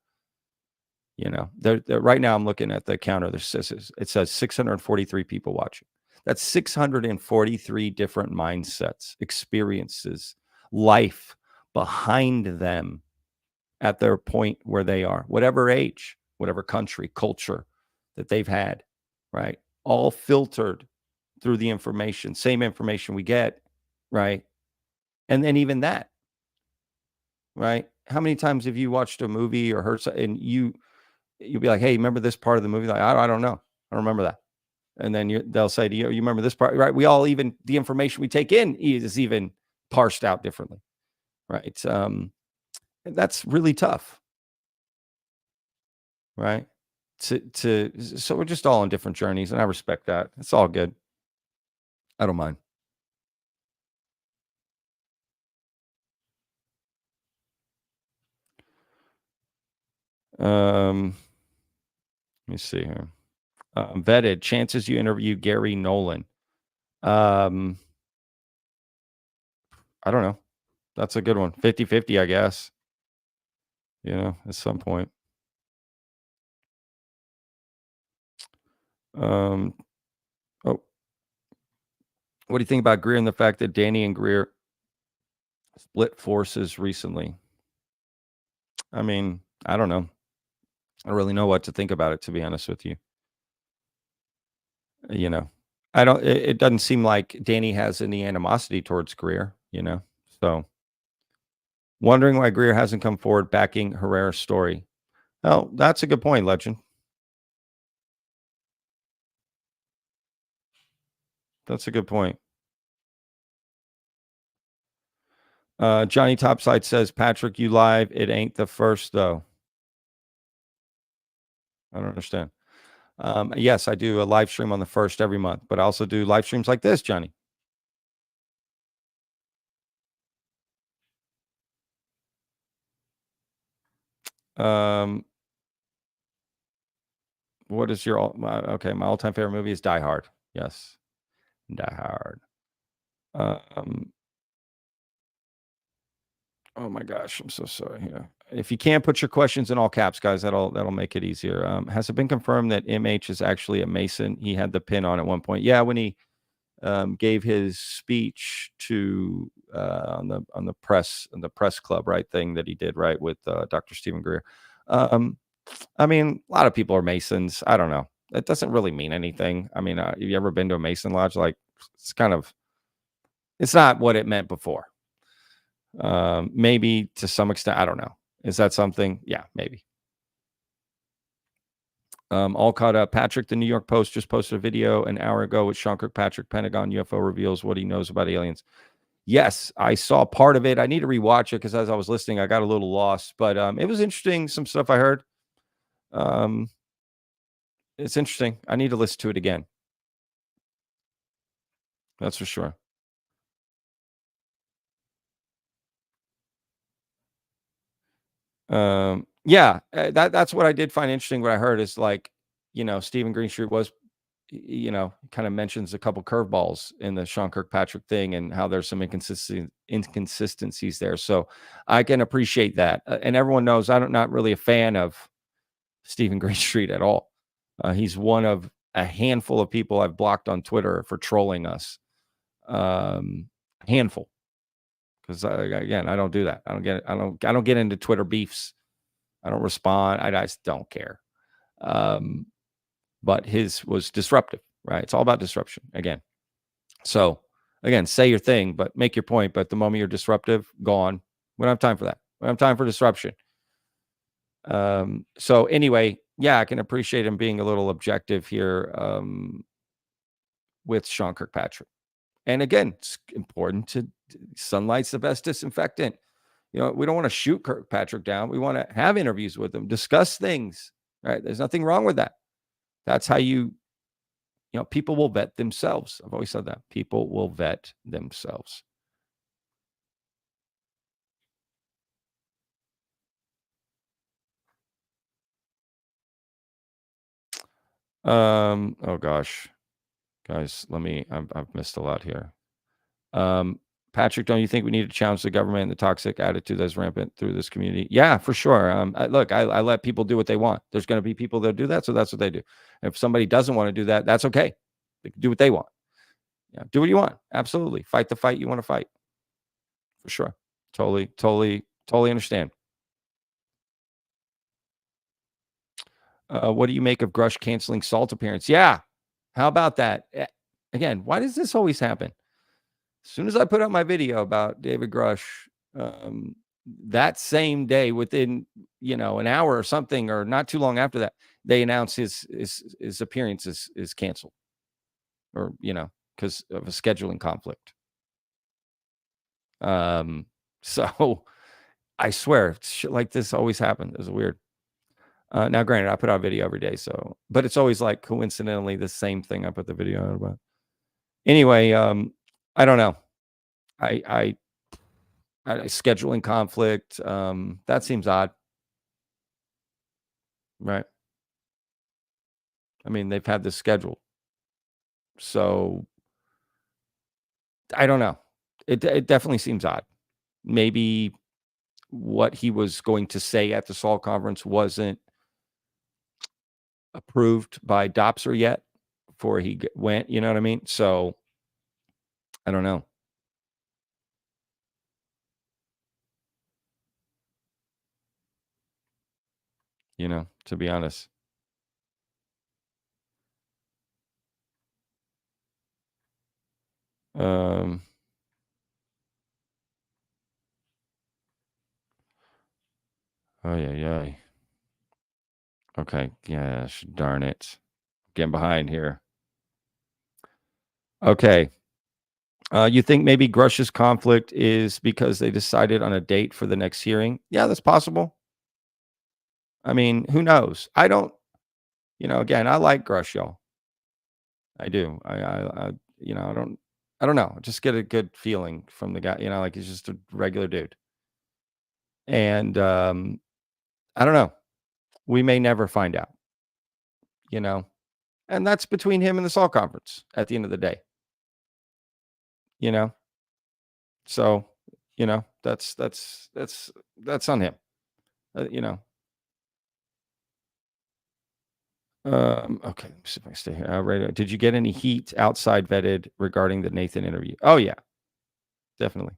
Speaker 1: Right now I'm looking at the counter. It says 643 people watching. That's 643 different mindsets, experiences, life behind them at their point where they are, whatever age, whatever country, culture that they've had, right? All filtered through the information, same information we get, right? And then even that, right? How many times have you watched a movie or heard and you'll be like, hey, remember this part of the movie? Like, I don't know. I don't remember that. And then they'll say to you, you remember this part, right? We all, even the information we take in is even parsed out differently, right? That's really tough, right? So we're just all on different journeys, and I respect that. It's all good. I don't mind. Let me see here. Vetted, chances you interview Gary Nolan. I don't know. That's a good one. 50-50, I guess. At some point. Oh, what do you think about Greer and the fact that Danny and Greer split forces recently? I mean, I don't know. I don't really know what to think about it, to be honest with you. I don't, it doesn't seem like Danny has any animosity towards Greer, so wondering why Greer hasn't come forward backing Herrera's story. Oh, that's a good point, Legend. That's a good point. Johnny Topside says, Patrick, you live. It ain't the first, though. I don't understand. Yes, I do a live stream on the 1st every month, but I also do live streams like this, Johnny. What is your okay? My all-time favorite movie is Die Hard. Yes, Die Hard. Oh my gosh, I'm so sorry. Yeah. If you can't put your questions in all caps, guys, that'll make it easier. Has it been confirmed that MH is actually a Mason? He had the pin on at one point. Yeah, when he gave his speech to on the press club, right, thing that he did, right, with Dr. Stephen Greer. I mean, a lot of people are Masons. I don't know. It doesn't really mean anything. I mean, have you ever been to a Mason lodge? Like, it's not what it meant before. Maybe to some extent, I don't know. Is that something? Yeah, maybe. All caught up. Patrick, the New York Post just posted a video an hour ago with Sean Kirkpatrick. Pentagon UFO reveals what he knows about aliens. Yes, I saw part of it. I need to rewatch it because as I was listening, I got a little lost. But it was interesting. Some stuff I heard. It's interesting. I need to listen to it again. That's for sure. Yeah, that's what I did find interesting. What I heard is like, Stephen Greenstreet was, kind of mentions a couple curveballs in the Sean Kirkpatrick thing and how there's some inconsistencies there. So I can appreciate that. And everyone knows I'm not really a fan of Stephen Greenstreet at all. He's one of a handful of people I've blocked on Twitter for trolling us. Handful. Because again, I don't do that. I don't get into Twitter beefs. I don't respond. I just don't care. But his was disruptive, right? It's all about disruption again. So again, say your thing, but make your point. But the moment you're disruptive, gone. We don't have time for that. We don't have time for disruption. So anyway, yeah, I can appreciate him being a little objective here. with Sean Kirkpatrick. And again, it's important to sunlight's the best disinfectant. We don't want to shoot Kirkpatrick down. We want to have interviews with him, discuss things, right? There's nothing wrong with that. That's how people will vet themselves. I've always said that. People will vet themselves. Oh gosh, guys, I've missed a lot here. Patrick, don't you think we need to challenge the government and the toxic attitude that's rampant through this community? Yeah, for sure. I let people do what they want. There's going to be people that do that, so that's what they do. If somebody doesn't want to do that, that's okay. They can do what they want. Yeah, do what you want. Absolutely. Fight the fight you want to fight. For sure. Totally understand. What do you make of Grush canceling Salt appearance? Yeah. How about that? Again, why does this always happen? As soon as I put out my video about David Grush, that same day, within an hour or something, or not too long after that, they announced his appearance is canceled, or because of a scheduling conflict. So I swear, shit like this always happened. It was weird. Now, granted, I put out a video every day, but it's always like coincidentally the same thing I put the video out about. Anyway, I don't know. I scheduling conflict. That seems odd, right? I mean, they've had this schedule, so I don't know. It definitely seems odd. Maybe what he was going to say at the Salt conference wasn't approved by Dopser yet before he went. You know what I mean? So I don't know. To be honest. Oh yeah. Okay. Gosh, darn it. Getting behind here. Okay. You think maybe Grush's conflict is because they decided on a date for the next hearing? Yeah, that's possible. I mean, who knows? I don't, again, I like Grush, y'all. I do. I I don't know. I just get a good feeling from the guy, like he's just a regular dude. And I don't know. We may never find out, and that's between him and the Salt conference at the end of the day, so, that's on him, okay, let me see if I can stay here. Right. Did you get any heat outside vetted regarding the Nathan interview? Oh yeah, definitely.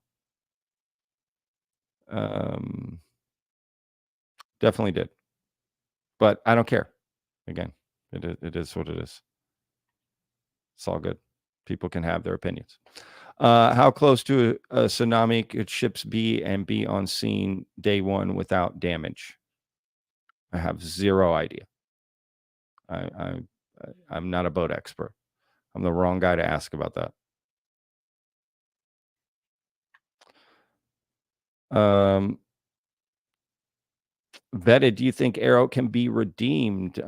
Speaker 1: Definitely did, but I don't care. Again, it is what it is. It's all good. People can have their opinions. How close to a tsunami could ships be and be on scene day one without damage? I have zero idea. I'm not a boat expert. I'm the wrong guy to ask about that. Vetted, do you think Arrow can be redeemed?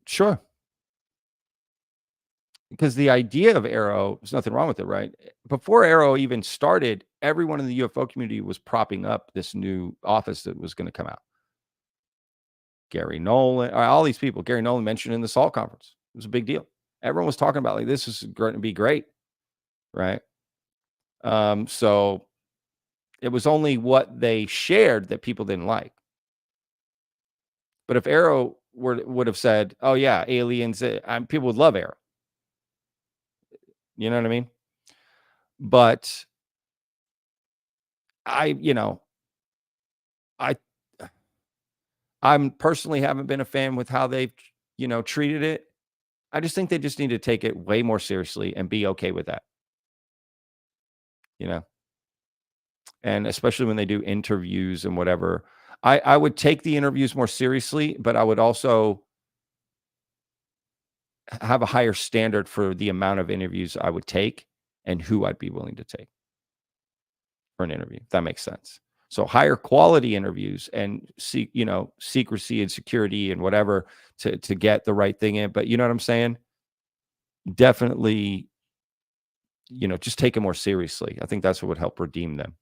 Speaker 1: Sure. Because the idea of Arrow, there's nothing wrong with it, right? Before Arrow even started, everyone in the UFO community was propping up this new office that was going to come out. Gary Nolan, all these people, Gary Nolan mentioned in the Salt conference. It was a big deal. Everyone was talking about, like, this is going to be great, right? So it was only what they shared that people didn't like. But if Arrow would have said, "Oh yeah, aliens," people would love Arrow. You know what I mean? But I'm personally haven't been a fan with how they've, treated it. I just think they just need to take it way more seriously and be okay with that. And especially when they do interviews and whatever. I would take the interviews more seriously, but I would also have a higher standard for the amount of interviews I would take and who I'd be willing to take for an interview. If that makes sense. So higher quality interviews and secrecy and security and whatever to get the right thing in. But you know what I'm saying? Definitely, just take it more seriously. I think that's what would help redeem them.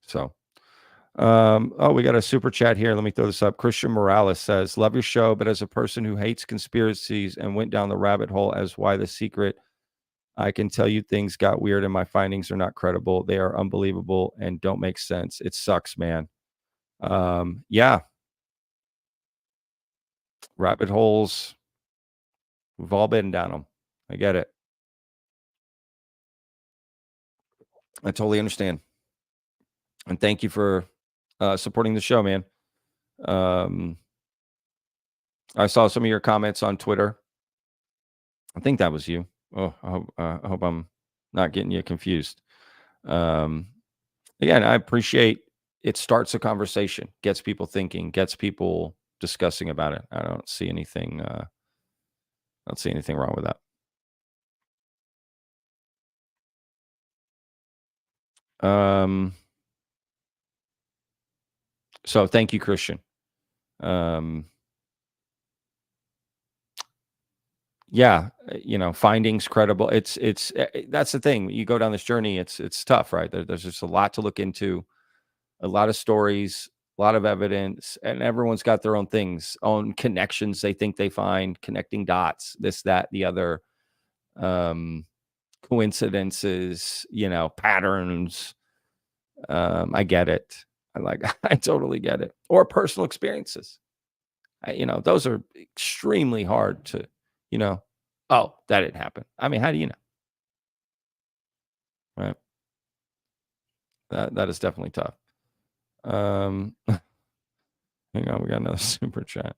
Speaker 1: So, we got a super chat here. Let me throw this up. Christian Morales says, love your show, but as a person who hates conspiracies and went down the rabbit hole as why the secret, I can tell you things got weird and my findings are not credible. They are unbelievable and don't make sense. It sucks, man. Yeah. Rabbit holes. We've all been down them. I get it. I totally understand. And thank you for supporting the show, man. I saw some of your comments on Twitter. I think that was you. Oh, I hope I'm not getting you confused. Again, I appreciate it. Starts a conversation, gets people thinking, gets people discussing about it. I don't see anything. I don't see anything wrong with that. So thank you, Christian. Yeah, findings credible. It's that's the thing. You go down this journey, it's tough, right? There's just a lot to look into, a lot of stories, a lot of evidence, and everyone's got their own things, own connections they think they find, connecting dots, this, that, the other, coincidences, patterns. I get it. I totally get it. Or personal experiences. Those are extremely hard to, oh, that didn't happen. I mean, how do you know? Right. That is definitely tough. Hang on, we got another super chat.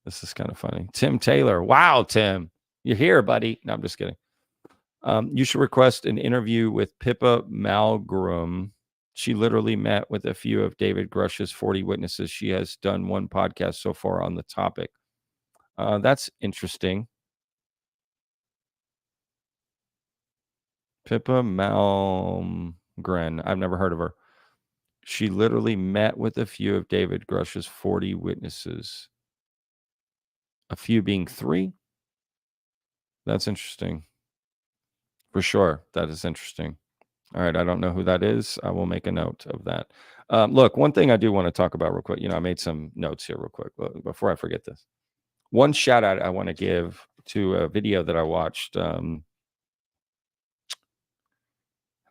Speaker 1: This is kind of funny. Tim Taylor. Wow, Tim. You're here, buddy. No, I'm just kidding. You should request an interview with Pippa Malmgren. She literally met with a few of David Grush's 40 witnesses. She has done one podcast so far on the topic. That's interesting. Pippa Malmgren. I've never heard of her. She literally met with a few of David Grush's 40 witnesses. A few being 3. That's interesting. For sure. That is interesting. All right. I don't know who that is. I will make a note of that. Look, one thing I do want to talk about real quick. I made some notes here real quick before I forget this. One shout out I want to give to a video that I watched. I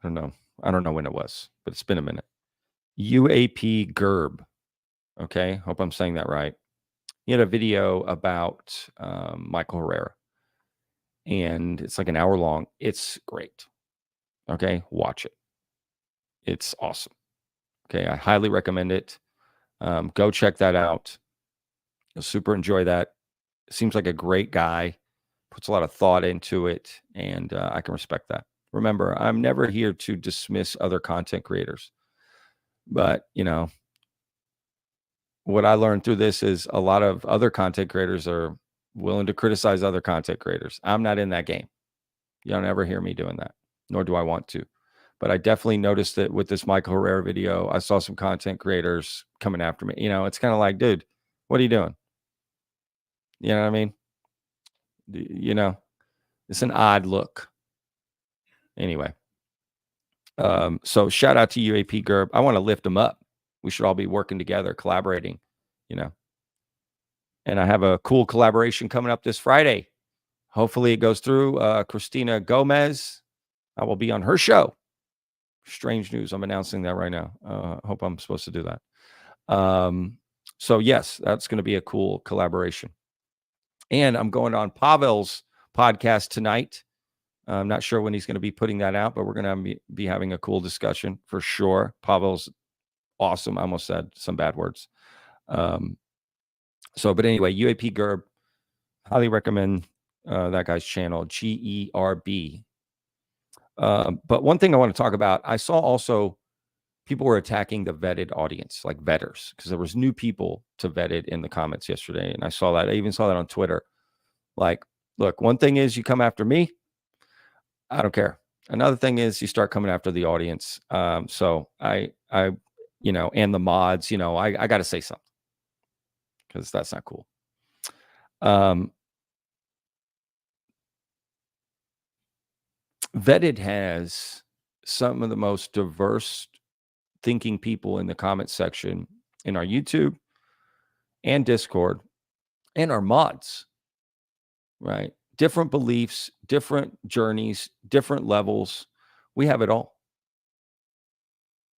Speaker 1: don't know when it was, but it's been a minute. UAP Gerb. Okay. Hope I'm saying that right. He had a video about Michael Herrera. And it's like an hour long. It's great. Okay. Watch it. It's awesome. Okay. I highly recommend it. Go check that out. You'll super enjoy that. Seems like a great guy. Puts a lot of thought into it. And I can respect that. Remember, I'm never here to dismiss other content creators. But, what I learned through this is a lot of other content creators are willing to criticize other content creators. I'm not in that game. You don't ever hear me doing that, nor do I want to. But I definitely noticed that with this Michael Herrera video, I saw some content creators coming after me. It's kind of like, dude, what are you doing? You know what I mean? It's an odd look. Anyway. So shout out to UAP Gerb. I want to lift them up. We should all be working together, collaborating, And I have a cool collaboration coming up this Friday. Hopefully it goes through. Christina Gomez. I will be on her show. Strange news. I'm announcing that right now. Hope I'm supposed to do that. So yes, that's going to be a cool collaboration. And I'm going on Pavel's podcast tonight. I'm not sure when he's going to be putting that out, but we're going to be having a cool discussion for sure. Pavel's awesome. I almost said some bad words. But anyway, UAP Gerb, highly recommend that guy's channel, GERB. But one thing I want to talk about, I saw also people were attacking the vetted audience, like vetters, because there was new people to vetted in the comments yesterday. And I saw that. I even saw that on Twitter. Like, Look, one thing is you come after me, I don't care. Another thing is you start coming after the audience. So I, and the mods, I got to say something because that's not cool. Vetted has some of the most diverse thinking people in the comment section in our YouTube and Discord and our mods, right? Different beliefs, different journeys, different levels. We have it all.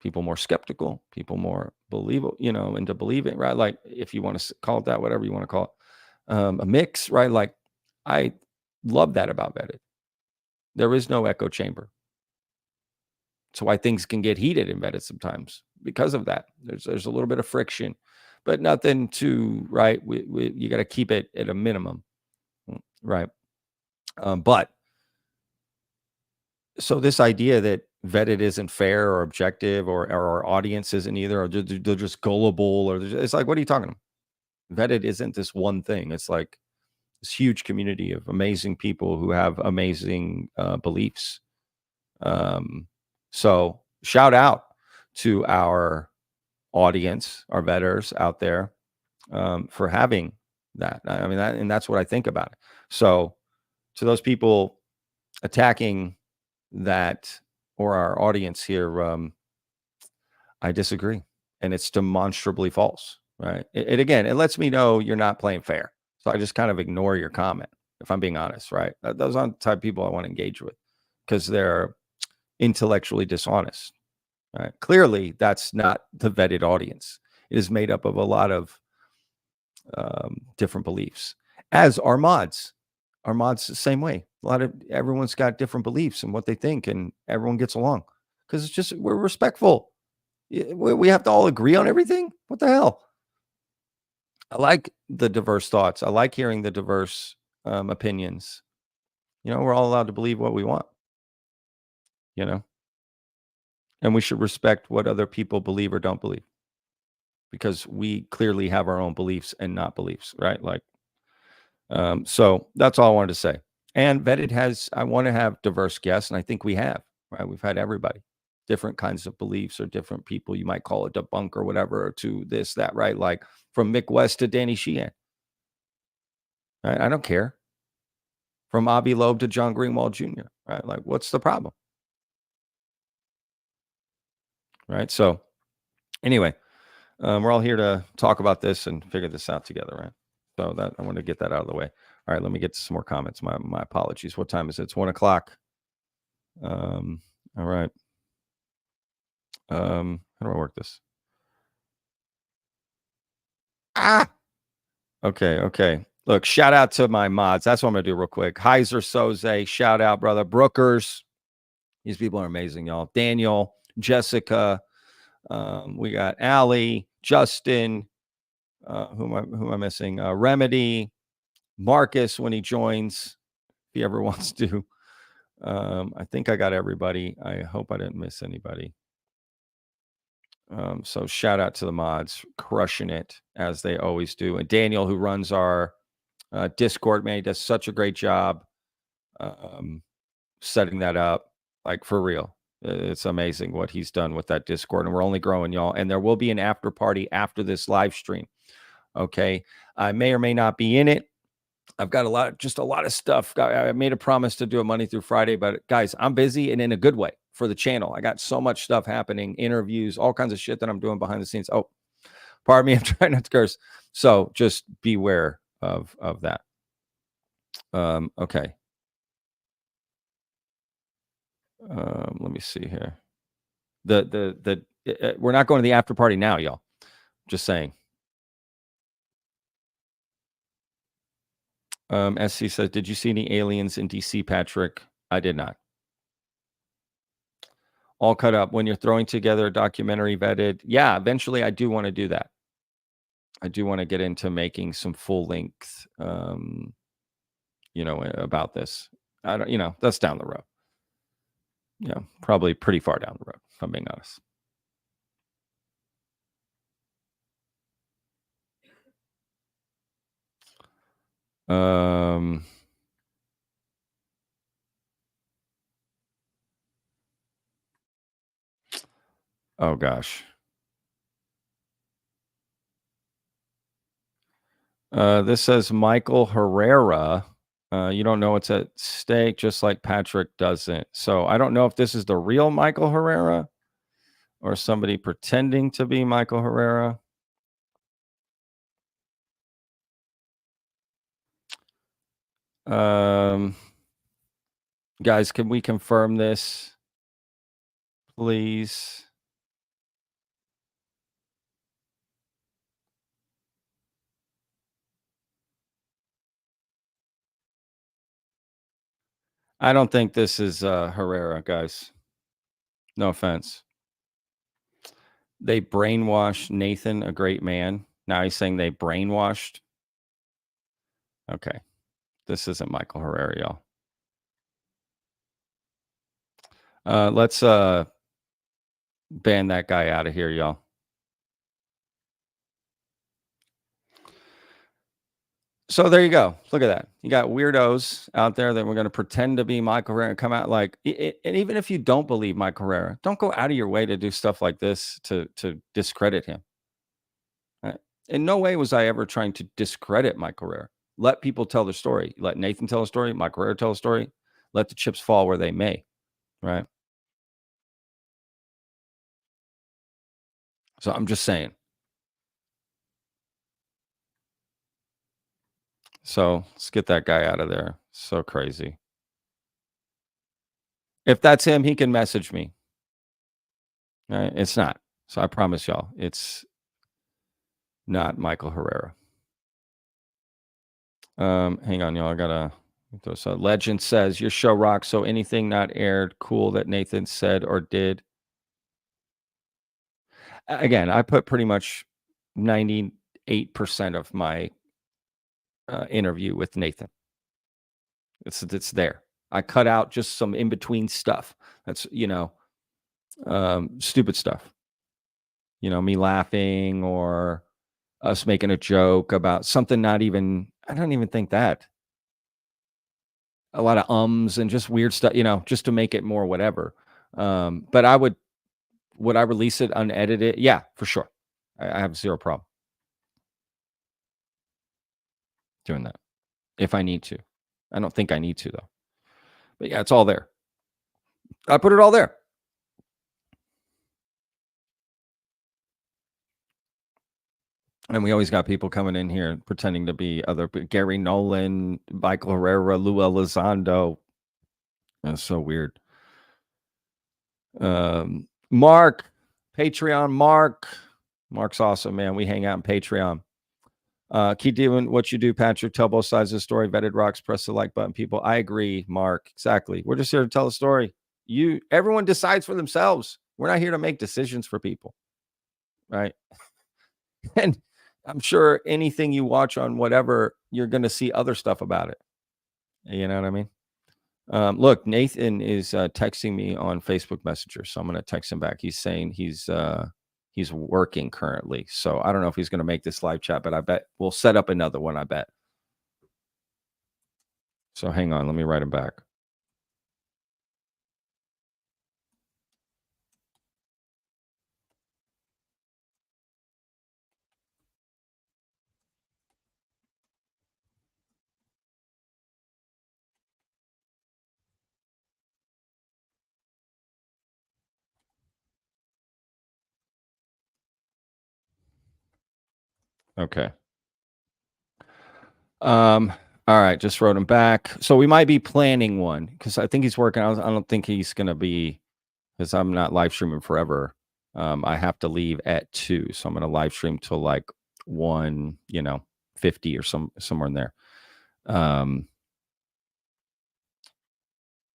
Speaker 1: People more skeptical, people more believable, into believing, right? Like if you want to call it that, whatever you want to call it, a mix, right? Like I love that about Vetted. There is no echo chamber. That's why things can get heated in Vetted sometimes because of that. There's a little bit of friction, but nothing too, right? You got to keep it at a minimum, right? But so this idea that Vetted isn't fair or objective or our audience isn't either, or they're just gullible, or it's like, what are you talking about? Vetted isn't this one thing. It's like this huge community of amazing people who have amazing beliefs. So shout out to our audience, our vetters out there, for having that. I mean, and that's what I think about it. So to those people attacking that, or our audience here, I disagree, and it's demonstrably false, right? It lets me know you're not playing fair. So I just kind of ignore your comment, if I'm being honest, right? Those aren't the type of people I want to engage with because they're intellectually dishonest, right? Clearly, that's not the vetted audience. It is made up of a lot of different beliefs, as are mods. Our mods the same way. Everyone's got different beliefs and what they think, and everyone gets along because it's just we're respectful. We have to all agree on everything. What the hell? I like the diverse thoughts. I like hearing the diverse opinions. We're all allowed to believe what we want. And we should respect what other people believe or don't believe, because we clearly have our own beliefs and not beliefs, right? Like, so that's all I wanted to say. And Vetted I want to have diverse guests, and I think we have, right? We've had everybody, different kinds of beliefs or different people. You might call it debunk or whatever, or to this, that, right? Like from Mick West to Danny Sheehan, right? I don't care. From Avi Loeb to John Greenwald Jr., right? Like, what's the problem? Right? So anyway, we're all here to talk about this and figure this out together, right? So that I want to get that out of the way. All right, let me get to some more comments. My apologies. What time is it? It's 1:00. All right. How do I work this? Okay. Look, shout out to my mods. That's what I'm gonna do real quick. Heiser Soze, shout out, brother. Brookers. These people are amazing, y'all. Daniel, Jessica, we got Allie, Justin, who am I missing? Remedy, Marcus when he joins, if he ever wants to. I think I got everybody. I hope I didn't miss anybody. So shout out to the mods, crushing it as they always do. And Daniel, who runs our Discord, man, he does such a great job setting that up. Like for real, it's amazing what he's done with that Discord, and we're only growing, y'all. And there will be an after party after this live stream. Okay, I may or may not be in it. I've got a lot of stuff. I made a promise to do it Monday through Friday, but guys, I'm busy and in a good way for the channel. I got so much stuff happening, interviews, all kinds of shit that I'm doing behind the scenes. Oh, pardon me, I'm trying not to curse. So just beware of that. Okay. Let me see here. We're not going to the after party now, y'all. Just saying. SC says, did you see any aliens in DC, Patrick? I did not. All cut up. When you're throwing together a documentary Vetted, yeah, eventually I do want to do that. I do want to get into making some full length, about this. I don't, that's down the road. Probably pretty far down the road, if I'm being honest. Oh gosh. This says Michael Herrera. You don't know what's at stake, just like Patrick doesn't. So I don't know if this is the real Michael Herrera or somebody pretending to be Michael Herrera. Guys, can we confirm this, please? I don't think this is Herrera, guys. No offense. They brainwashed Nathan, a great man. Now he's saying they brainwashed. Okay. This isn't Michael Herrera, y'all. Let's ban that guy out of here, y'all. So there you go. Look at that. You got weirdos out there that we're going to pretend to be Michael Herrera and come out like, and even if you don't believe Michael Herrera, don't go out of your way to do stuff like this to discredit him. In no way was I ever trying to discredit Michael Herrera. Let people tell their story. Let Nathan tell a story. Michael Herrera tell a story. Let the chips fall where they may. Right. So I'm just saying. So let's get that guy out of there. So crazy. If that's him, he can message me. Right? It's not. So I promise y'all, it's not Michael Herrera. Hang on, y'all. I gotta. So Legend says your show rocks. So anything not aired, cool that Nathan said or did. Again, I put pretty much 98% of my interview with Nathan. It's there. I cut out just some in between stuff. That's stupid stuff. Me laughing or us making a joke about something not even. I don't even think that. A lot of ums and just weird stuff, just to make it more whatever. But would I release it unedited? Yeah, for sure. I have zero problem doing that if I need to. I don't think I need to though. But yeah, it's all there. I put it all there. And we always got people coming in here pretending to be other Gary Nolan, Michael Herrera, Lou Elizondo. That's so weird. Mark, Patreon, Mark's awesome, man. We hang out in Patreon. Keep doing what you do, Patrick. Tell both sides of the story. Vetted rocks. Press the like button, people. I agree, Mark. Exactly. We're just here to tell a story. Everyone decides for themselves. We're not here to make decisions for people, right? And I'm sure anything you watch on whatever, you're going to see other stuff about it. You know what I mean? Look, Nathan is texting me on Facebook Messenger, so I'm going to text him back. He's saying he's working currently, so I don't know if he's going to make this live chat, but I bet we'll set up another one. I bet. So hang on, let me write him back. Okay. All right, just wrote him back. So we might be planning one because I think he's working. I don't think he's going to be, because I'm not live streaming forever. I have to leave at 2, so I'm going to live stream till like 1:50 or somewhere in there.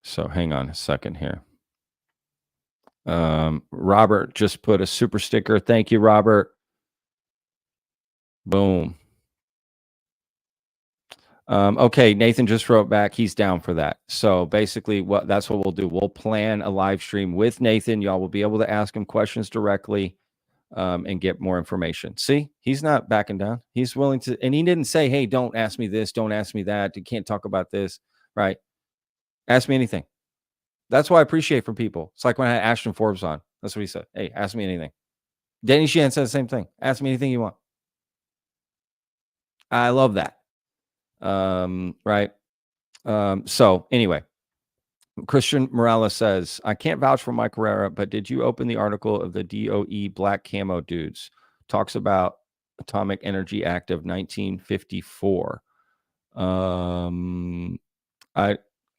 Speaker 1: So hang on a second here. Robert just put a super sticker. Thank you, Robert. Boom. Okay, Nathan just wrote back. He's down for that. So basically, that's what we'll do. We'll plan a live stream with Nathan. Y'all will be able to ask him questions directly, and get more information. See, he's not backing down. He's willing to, and he didn't say, "Hey, don't ask me this, don't ask me that. You can't talk about this." Right? Ask me anything. That's what I appreciate from people. It's like when I had Ashton Forbes on. That's what he said. Hey, ask me anything. Danny Sheehan said the same thing. Ask me anything you want. I love that. Right. So anyway, Christian Morales says, I can't vouch for Mike Herrera, but did you open the article of the DOE black camo dudes? Talks about Atomic Energy Act of 1954. I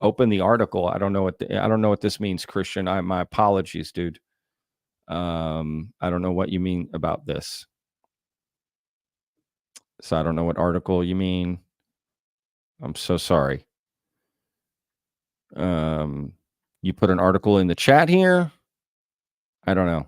Speaker 1: opened the article. I don't know what this means, Christian. My apologies, dude. I don't know what you mean about this. So I don't know what article you mean. I'm so sorry. You put an article in the chat here. I don't know.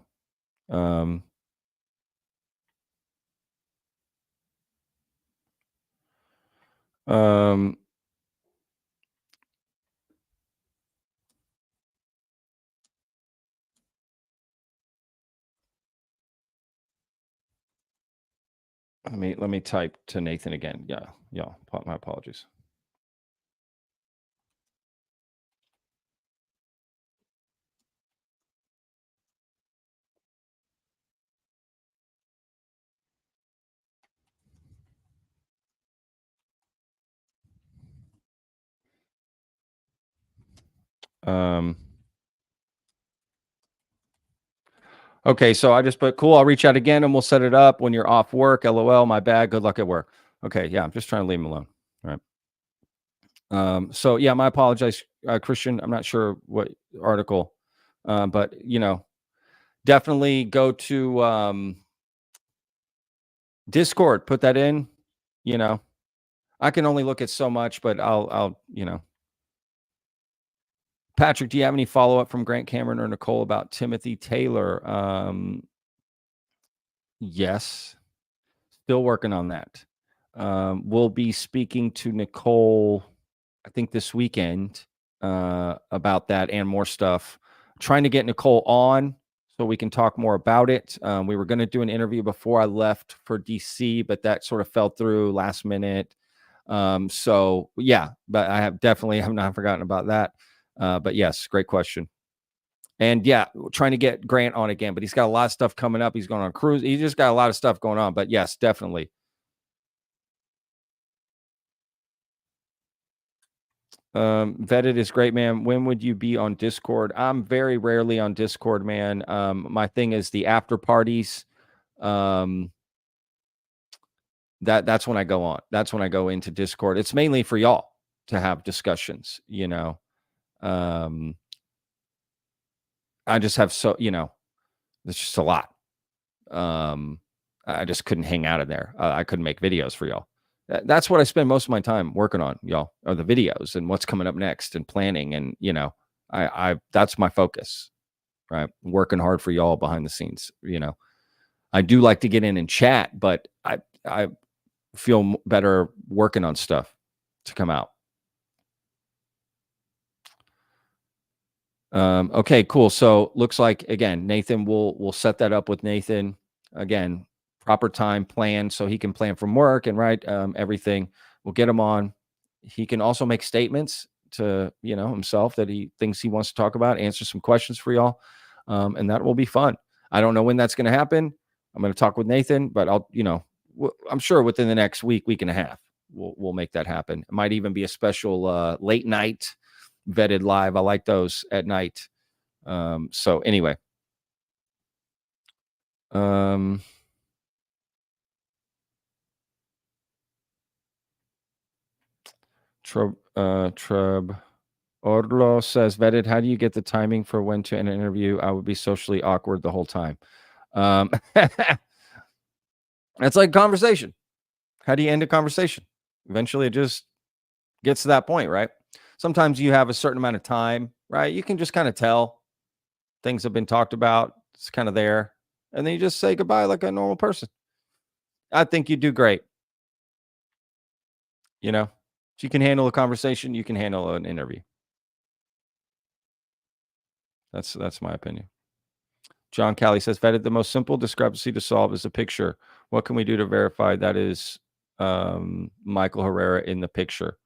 Speaker 1: Let me type to Nathan again. Yeah. My apologies. Okay, so I just put cool. I'll reach out again and we'll set it up when you're off work. LOL, my bad. Good luck at work. Okay, yeah, I'm just trying to leave him alone. All right. So yeah, my apologies, Christian. I'm not sure what article, but definitely go to Discord. Put that in. I can only look at so much, but I'll. Patrick, do you have any follow up from Grant Cameron or Nicole about Timothy Taylor? Yes, still working on that. We'll be speaking to Nicole, I think this weekend, about that and more stuff. Trying to get Nicole on so we can talk more about it. We were going to do an interview before I left for DC, but that sort of fell through last minute. So yeah, but I have not forgotten about that. But yes, great question. And yeah, trying to get Grant on again, but he's got a lot of stuff coming up. He's going on a cruise. He's just got a lot of stuff going on. But yes, definitely. Vetted is great, man. When would you be on Discord? I'm very rarely on Discord, man. My thing is the after parties. That's when I go on. That's when I go into Discord. It's mainly for y'all to have discussions, I just have it's just a lot. I just couldn't hang out in there. I couldn't make videos for y'all. That's what I spend most of my time working on, y'all, are the videos and what's coming up next and planning. And, I that's my focus, right? Working hard for y'all behind the scenes. I do like to get in and chat, but I feel better working on stuff to come out. Okay, cool. So looks like, again, Nathan, we'll set that up with Nathan again, proper time plan so he can plan from work and write everything. We'll get him on. He can also make statements to, himself that he thinks he wants to talk about, answer some questions for y'all. And that will be fun. I don't know when that's going to happen. I'm going to talk with Nathan, but I'm sure within the next week and a half, we'll make that happen. It might even be a special late night vetted live. I like those at night. So anyway, Trub Orlo says, vetted, how do you get the timing for when to end an interview? I would be socially awkward the whole time. It's like conversation. How do you end a conversation? Eventually it just gets to that point, right? Sometimes you have a certain amount of time, right? You can just kind of tell things have been talked about. It's kind of there. And then you just say goodbye like a normal person. I think you do great. If you can handle a conversation, you can handle an interview. That's my opinion. John Callie says, vetted, the most simple discrepancy to solve is a picture. What can we do to verify that is Michael Herrera in the picture?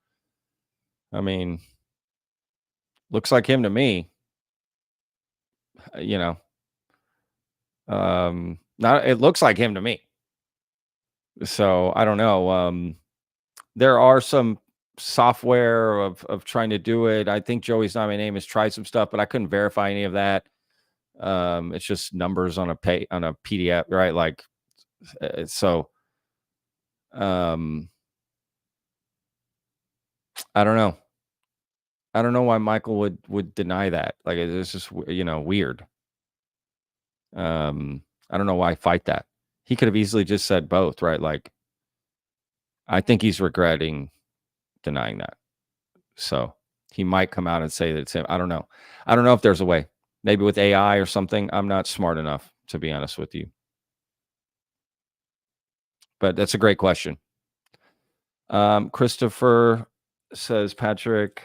Speaker 1: I mean, looks like him to me. Not it looks like him to me. So I don't know. There are some software of trying to do it. I think Joey's Not My Name has tried some stuff, but I couldn't verify any of that. It's just numbers on a PDF, right? Like so. I don't know. I don't know why Michael would deny that. Like it's just weird. I don't know why fight that. He could have easily just said both, right? Like I think he's regretting denying that. So he might come out and say that it's him. I don't know. I don't know if there's a way. Maybe with AI or something. I'm not smart enough, to be honest with you. But that's a great question. Christopher says, Patrick,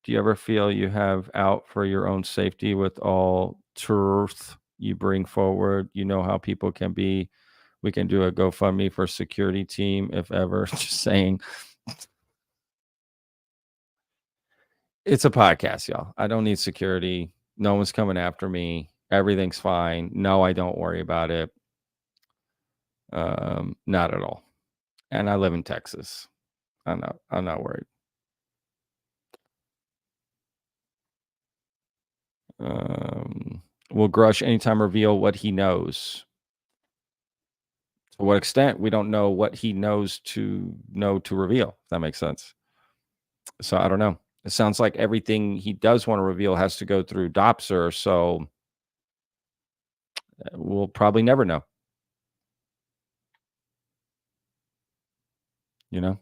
Speaker 1: do you ever feel you have out for your own safety with all truth you bring forward? You know how people can be. We can do a GoFundMe for security team if ever. Just saying. It's a podcast, y'all. I don't need security. No one's coming after me. Everything's fine. No, I don't worry about it. Not at all. And I live in Texas. I'm not worried. Will Grush anytime reveal what he knows? To what extent? We don't know what he knows to reveal. If that makes sense. So I don't know. It sounds like everything he does want to reveal has to go through Dopser. So we'll probably never know. You know?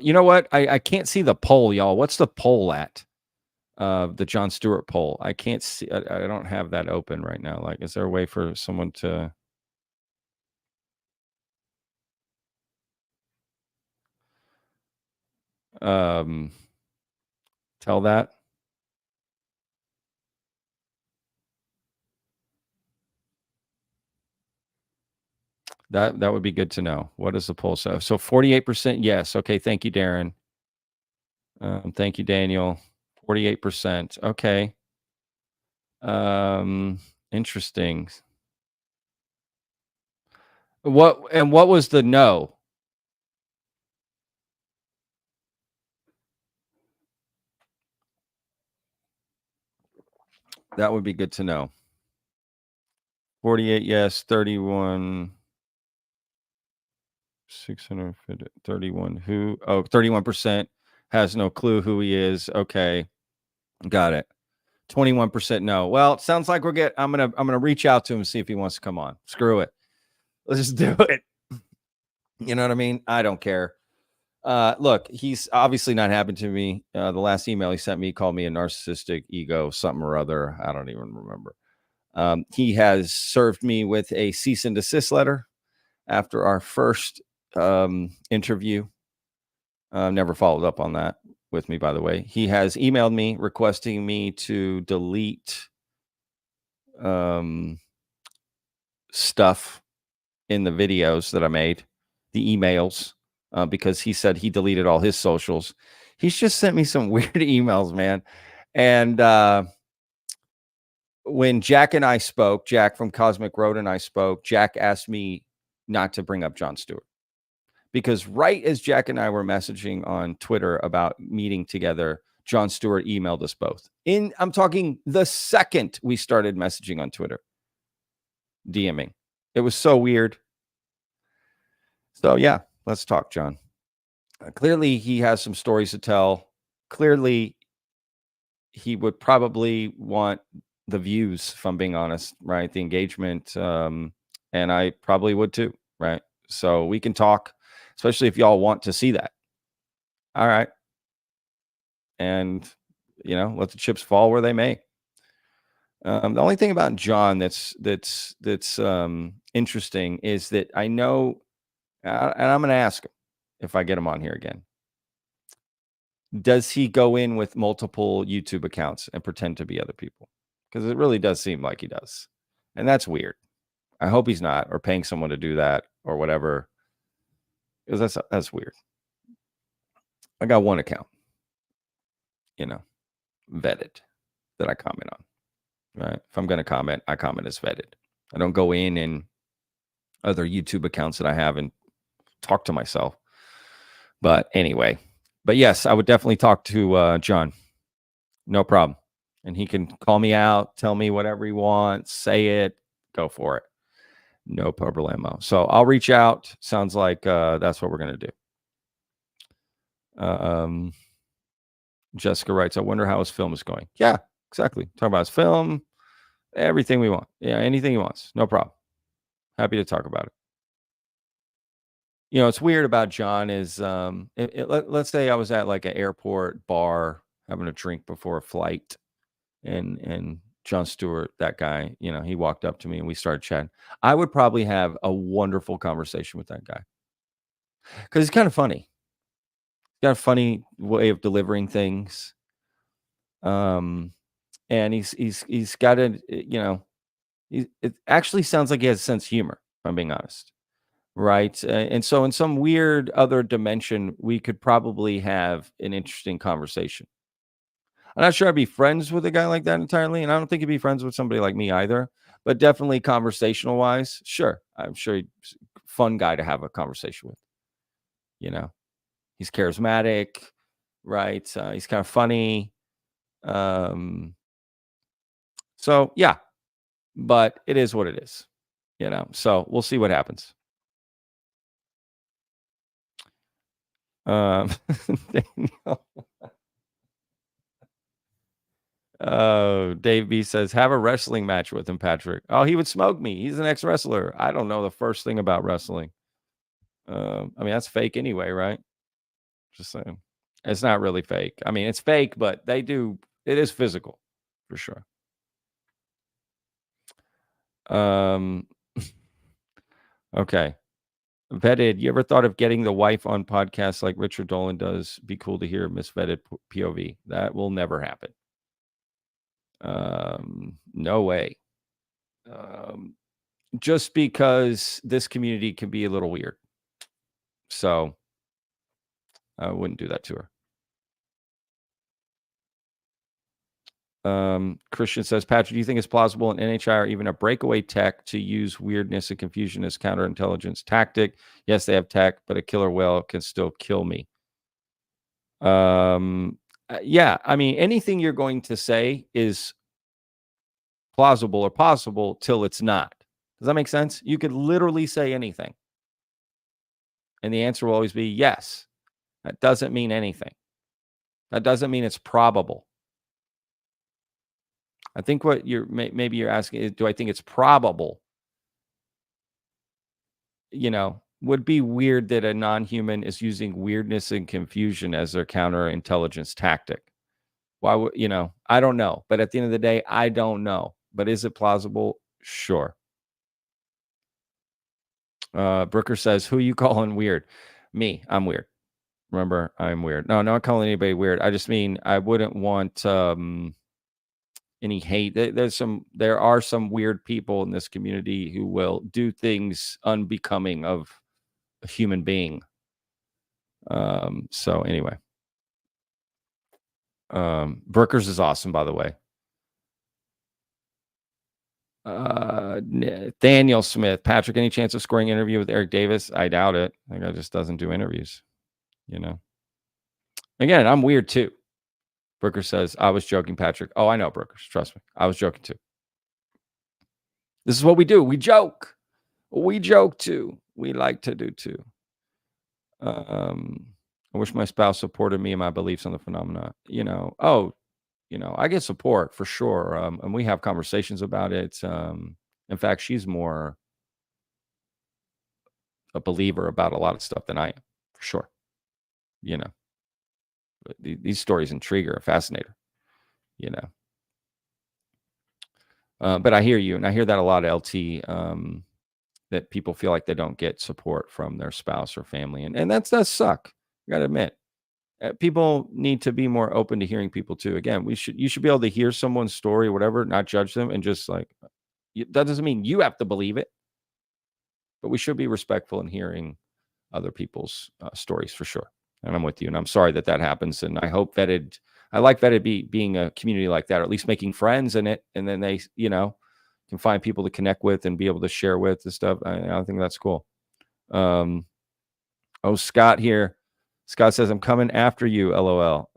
Speaker 1: You know what? I can't see the poll, y'all. What's the poll at? The Jon Stewart poll. I can't see. I don't have that open right now. Like, is there a way for someone to? Tell that? That would be good to know. What is the poll? So 48% yes. Okay, thank you, Darren. Thank you, Daniel. 48%. Okay. Interesting. What was the no? That would be good to know. 48 yes, 31 650 31 who? Oh, 31% has no clue who he is. Okay. Got it. 21% no. Well, it sounds like I'm gonna reach out to him and see if he wants to come on. Screw it. Let's just do it. You know what I mean? I don't care. Look, he's obviously not happy to me. The last email he sent me called me a narcissistic ego, something or other. I don't even remember. He has served me with a cease and desist letter after our first interview. Never followed up on that with me, by the way. He has emailed me requesting me to delete stuff in the videos that I made, the emails, because he said he deleted all his socials. He's just sent me some weird emails, man. And when Jack and I spoke, Jack from Cosmic Road and I spoke, Jack asked me not to bring up Jon Stewart. Because right as Jack and I were messaging on Twitter about meeting together, Jon Stewart emailed us both. I'm talking the second we started messaging on Twitter, DMing. It was so weird. So yeah, let's talk, John. Clearly, he has some stories to tell. Clearly, he would probably want the views, if I'm being honest, right? The engagement. And I probably would too, right? So we can talk, especially if y'all want to see that. All right. And, let the chips fall where they may. The only thing about John that's interesting is that I know, and I'm going to ask him if I get him on here again. Does he go in with multiple YouTube accounts and pretend to be other people? Because it really does seem like he does. And that's weird. I hope he's not, or paying someone to do that or whatever. Because that's weird. I got one account, vetted. that I comment on, right? If I'm going to comment, I comment as vetted. I don't go in other YouTube accounts that I have and talk to myself. But anyway, but yes, I would definitely talk to John. No problem. And he can call me out, tell me whatever he wants, say it, go for it. No problemo. So I'll reach out. Sounds like that's what we're going to do. Jessica writes, I wonder how his film is going. Yeah, exactly. Talk about his film, everything we want. Yeah, anything he wants. No problem. Happy to talk about it. You know, what's weird about John is let's say I was at like an airport bar having a drink before a flight, and John Stewart, that guy, you know, he walked up to me and we started chatting. I would probably have a wonderful conversation with that guy because he's kind of funny. He's got a funny way of delivering things. And he's got a, you know, it actually sounds like he has a sense of humor, if I'm being honest. Right. And so in some weird other dimension, we could probably have an interesting conversation. I'm not sure I'd be friends with a guy like that entirely. And I don't think he'd be friends with somebody like me either. But definitely conversational wise, sure. I'm sure he's a fun guy to have a conversation with. You know, he's charismatic, right? He's kind of funny. So yeah, but it is what it is. You know, so we'll see what happens. Daniel. Oh, Dave B says, have a wrestling match with him, Patrick. Oh, he would smoke me. He's an ex-wrestler. I don't know the first thing about wrestling. I mean, that's fake anyway, right? Just saying. It's not really fake. I mean, it's fake, but it is physical for sure. Okay. Vetted, you ever thought of getting the wife on podcasts like Richard Dolan does? Be cool to hear misvetted POV. That will never happen. No way. Just because this community can be a little weird. So I wouldn't do that to her. Christian says, Patrick, do you think it's plausible in NHI or even a breakaway tech to use weirdness and confusion as counterintelligence tactic? Yes, they have tech, but a killer whale can still kill me. Yeah, I mean, anything you're going to say is plausible or possible till it's not. Does that make sense? You could literally say anything. And the answer will always be yes. That doesn't mean anything. That doesn't mean it's probable. I think what maybe you're asking is, do I think it's probable? You know, would be weird that a non-human is using weirdness and confusion as their counterintelligence tactic. Why would, you know, I don't know. But at the end of the day, I don't know. But is it plausible? Sure. Brooker says, who you calling weird? Me. I'm weird. Remember, I'm weird. No, not calling anybody weird. I just mean I wouldn't want any hate. There are some weird people in this community who will do things unbecoming of a human being. So anyway, Brookers is awesome, by the way. Daniel Smith, Patrick, any chance of scoring an interview with Eric Davis? I doubt it. That guy just doesn't do interviews, you know. Again, I'm weird too. Brooker says, I was joking, Patrick. Oh, I know, Brookers. Trust me. I was joking too. This is what we do. We joke. We joke too. We like to do too. I wish my spouse supported me in my beliefs on the phenomena. You know, I get support for sure. And we have conversations about it. In fact, she's more a believer about a lot of stuff than I am, for sure. You know, but these stories intrigue her, fascinate her, you know. But I hear you, and I hear that a lot, LT, that people feel like they don't get support from their spouse or family. And that does suck. You got to admit. People need to be more open to hearing people too. Again, you should be able to hear someone's story, whatever, not judge them, and just like that doesn't mean you have to believe it, but we should be respectful in hearing other people's stories for sure. And I'm with you, and I'm sorry that happens. And I hope Vetted I like Vetted being a community like that, or at least making friends in it, and then they, can find people to connect with and be able to share with and stuff. I think that's cool. Oh, Scott here. Scott says, I'm coming after you, LOL.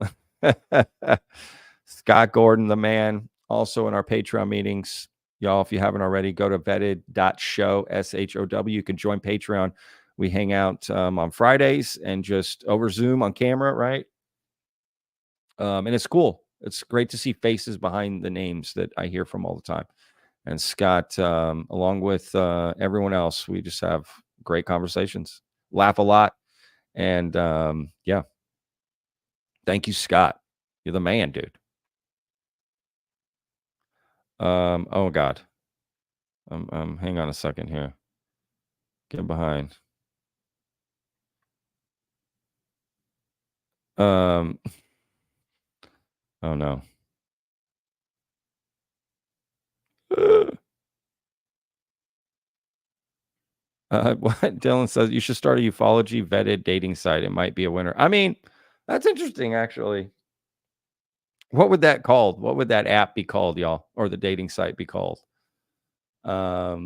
Speaker 1: Scott Gordon, the man, also in our Patreon meetings. Y'all, if you haven't already, go to vetted.show, SHOW. You can join Patreon. We hang out on Fridays and just over Zoom on camera, right? And it's cool. It's great to see faces behind the names that I hear from all the time. And Scott, along with everyone else, we just have great conversations, laugh a lot. And yeah, thank you, Scott. You're the man, dude. Oh God. Hang on a second here. Get behind. Oh no. What Dylan says, you should start a ufology vetted dating site. It might be a winner. I mean, that's interesting, actually. What would that called? What would that app be called, y'all? Or the dating site be called? I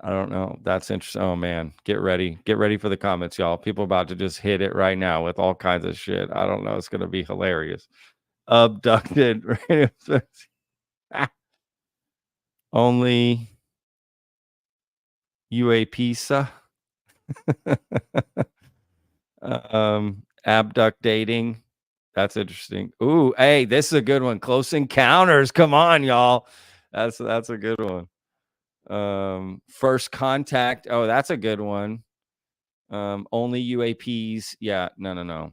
Speaker 1: don't know. That's interesting. Oh man, get ready. Get ready for the comments, y'all. People about to just hit it right now with all kinds of shit. I don't know. It's gonna be hilarious. Abducted. Only UAPSA. Abduct dating. That's interesting. Ooh, hey, this is a good one. Close Encounters. Come on, y'all. That's a good one. First Contact. Oh, that's a good one. Only UAPs. Yeah, no.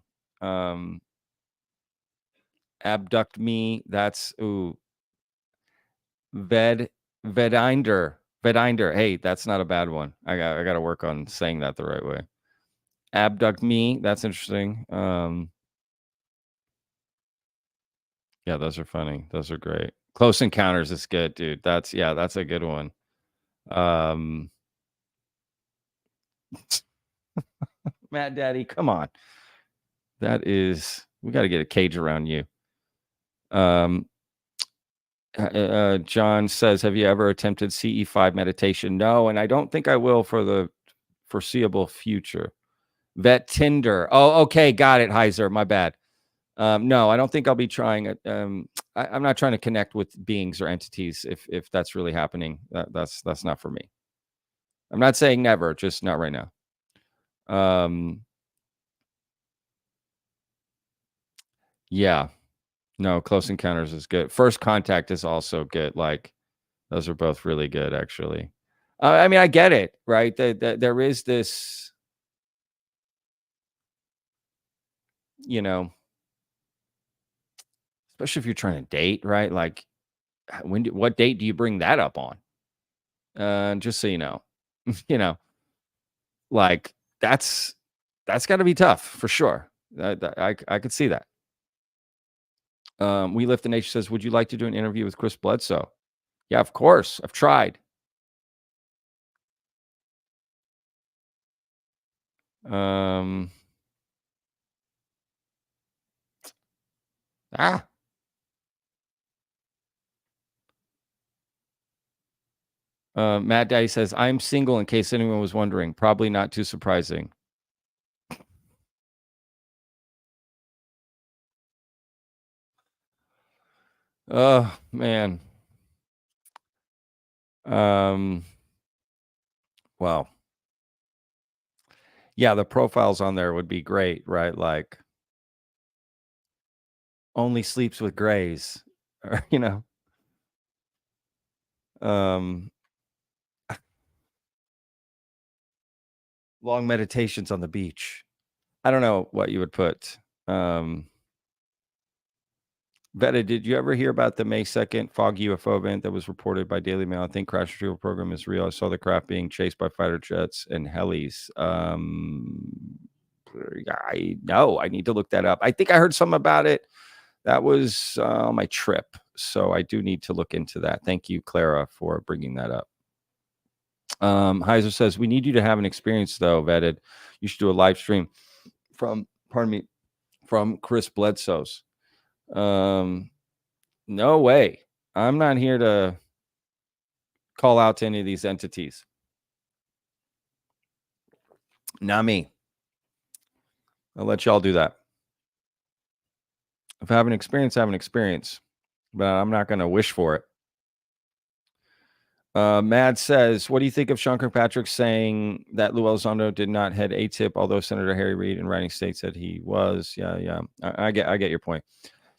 Speaker 1: Abduct Me. That's Vedinder. Hey, that's not a bad one. I got to work on saying that the right way. Abduct Me. That's interesting. Yeah, those are funny. Those are great. Close Encounters is good, dude. That's a good one. Matt Daddy, come on. We got to get a cage around you. John says, have you ever attempted CE5 meditation? No, and I don't think I will for the foreseeable future. Vet Tinder. Oh, okay. Got it, Heiser. My bad. No, I don't think I'll be trying it. I'm not trying to connect with beings or entities if that's really happening. That's not for me. I'm not saying never, just not right now. Yeah. No, Close Encounters is good. First Contact is also good. Like, those are both really good, actually. I mean, I get it, right? There is this, especially if you're trying to date, right? Like, what date do you bring that up on? Just so you know, like that's got to be tough for sure. I could see that. We Lift the Nation says, would you like to do an interview with Chris Bledsoe? Yeah, of course. I've tried. Matt Daddy says, I'm single in case anyone was wondering. Probably not too surprising. Oh, man. Well, yeah, the profiles on there would be great, right? Like, only sleeps with grays, or, long meditations on the beach. I don't know what you would put. Vetta, did you ever hear about the May 2nd fog UFO event that was reported by Daily Mail? I think crash retrieval program is real. I saw the craft being chased by fighter jets and helis. I need to look that up. I think I heard something about it. That was on my trip. So I do need to look into that. Thank you, Clara, for bringing that up. Heiser says, we need you to have an experience, though, Vetted. You should do a live stream. from, pardon me, from Chris Bledsoe's. No way. I'm not here to call out to any of these entities. Not me. I'll let y'all do that. If I have an experience, I have an experience, but I'm not going to wish for it. Mad says, what do you think of Sean Kirkpatrick saying that Lou Elizondo did not head ATIP, although Senator Harry Reid in writing state said he was? Yeah. I get your point.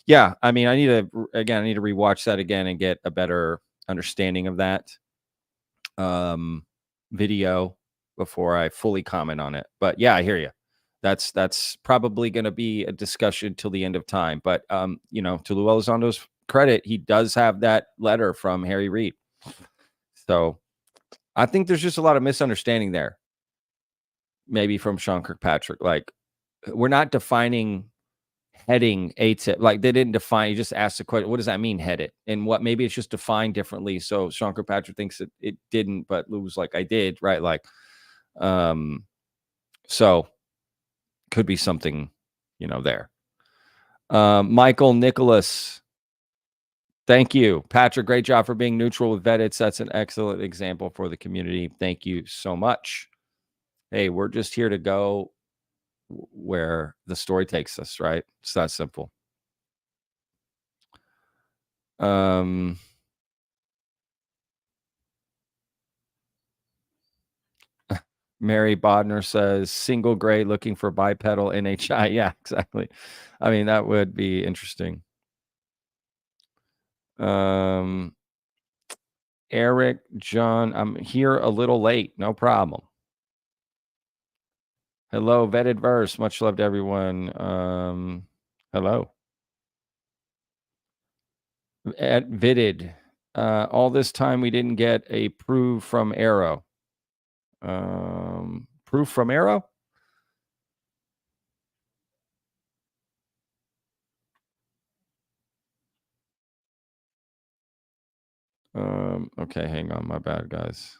Speaker 1: Yeah, I mean, I need to rewatch that again and get a better understanding of that video before I fully comment on it. But yeah, I hear you. That's probably going to be a discussion till the end of time. But to Lou Elizondo's credit, he does have that letter from Harry Reid. So I think there's just a lot of misunderstanding there. Maybe from Sean Kirkpatrick. Like, we're not defining heading ATIP. Like, they didn't define. You just asked the question, what does that mean, head it? And what, maybe it's just defined differently. So Sean Kirkpatrick thinks it didn't, but Lou was like, I did, right? Like, so could be something, there. Michael Nicholas, thank you. Patrick, great job for being neutral with VETTED. That's an excellent example for the community. Thank you so much. Hey, we're just here to go where the story takes us, right? It's that simple. Mary Bodner says, single gray looking for bipedal NHI. Yeah, exactly. I mean, that would be interesting. Eric, John, I'm here a little late. No problem. Hello, Vetted Verse. Much love to everyone. Hello. At Vetted. All this time we didn't get a proof from Arrow. Proof from Arrow? Okay, hang on. My bad, guys.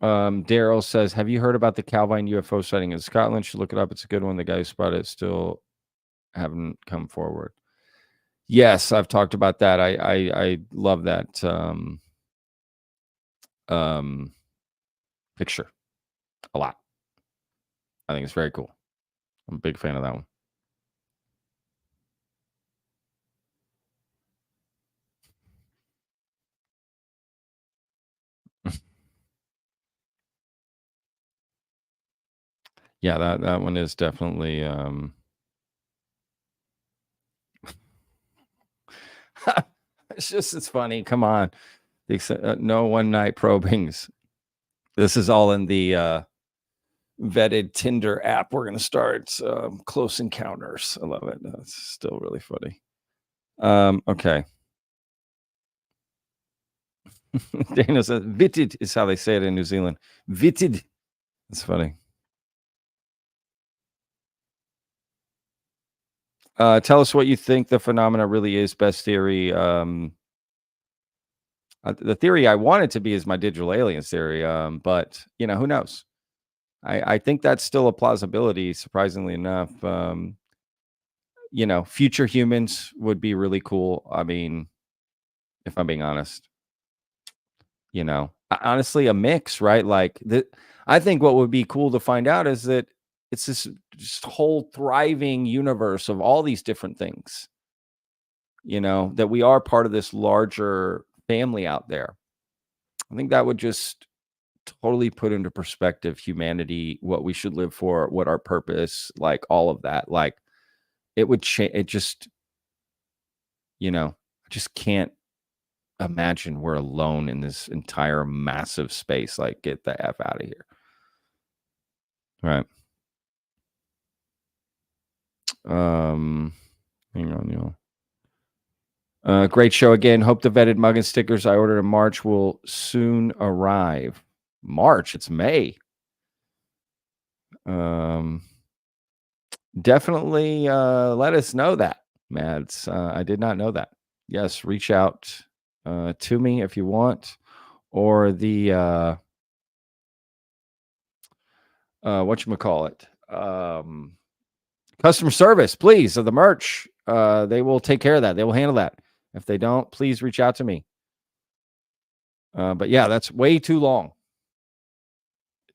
Speaker 1: Daryl says, have you heard about the Calvine UFO sighting in Scotland? Should look it up. It's a good one. The guy who spotted it still haven't come forward. Yes, I've talked about that. I love that picture a lot. I think it's very cool. I'm a big fan of that one. Yeah, that one is definitely it's funny. Come on. No one night probings. This is all in the vetted Tinder app. We're going to start close encounters. I love it. That's still really funny. Okay. Dana says, VETTED is how they say it in New Zealand. VETTED. That's funny. Tell us what you think the phenomena really is. Best theory. The theory I want it to be is my digital aliens theory. But who knows? I think that's still a plausibility, surprisingly enough. Future humans would be really cool. I mean, if I'm being honest, honestly, a mix, right? Like I think what would be cool to find out is that it's this just whole thriving universe of all these different things, that we are part of this larger family out there. I think that would just totally put into perspective humanity, what we should live for, what our purpose, like all of that. Like it would change. It just, I just can't imagine we're alone in this entire massive space. Like, get the F out of here. Right. Hang on, y'all. Great show again. Hope the vetted mug and stickers I ordered in March will soon arrive. March? It's May. Definitely let us know that, Mads. I did not know that. Yes, reach out to me if you want, or the whatchamacallit, customer service, please, of the merch. They will take care of that. They will handle that. If they don't, please reach out to me. But yeah, that's way too long.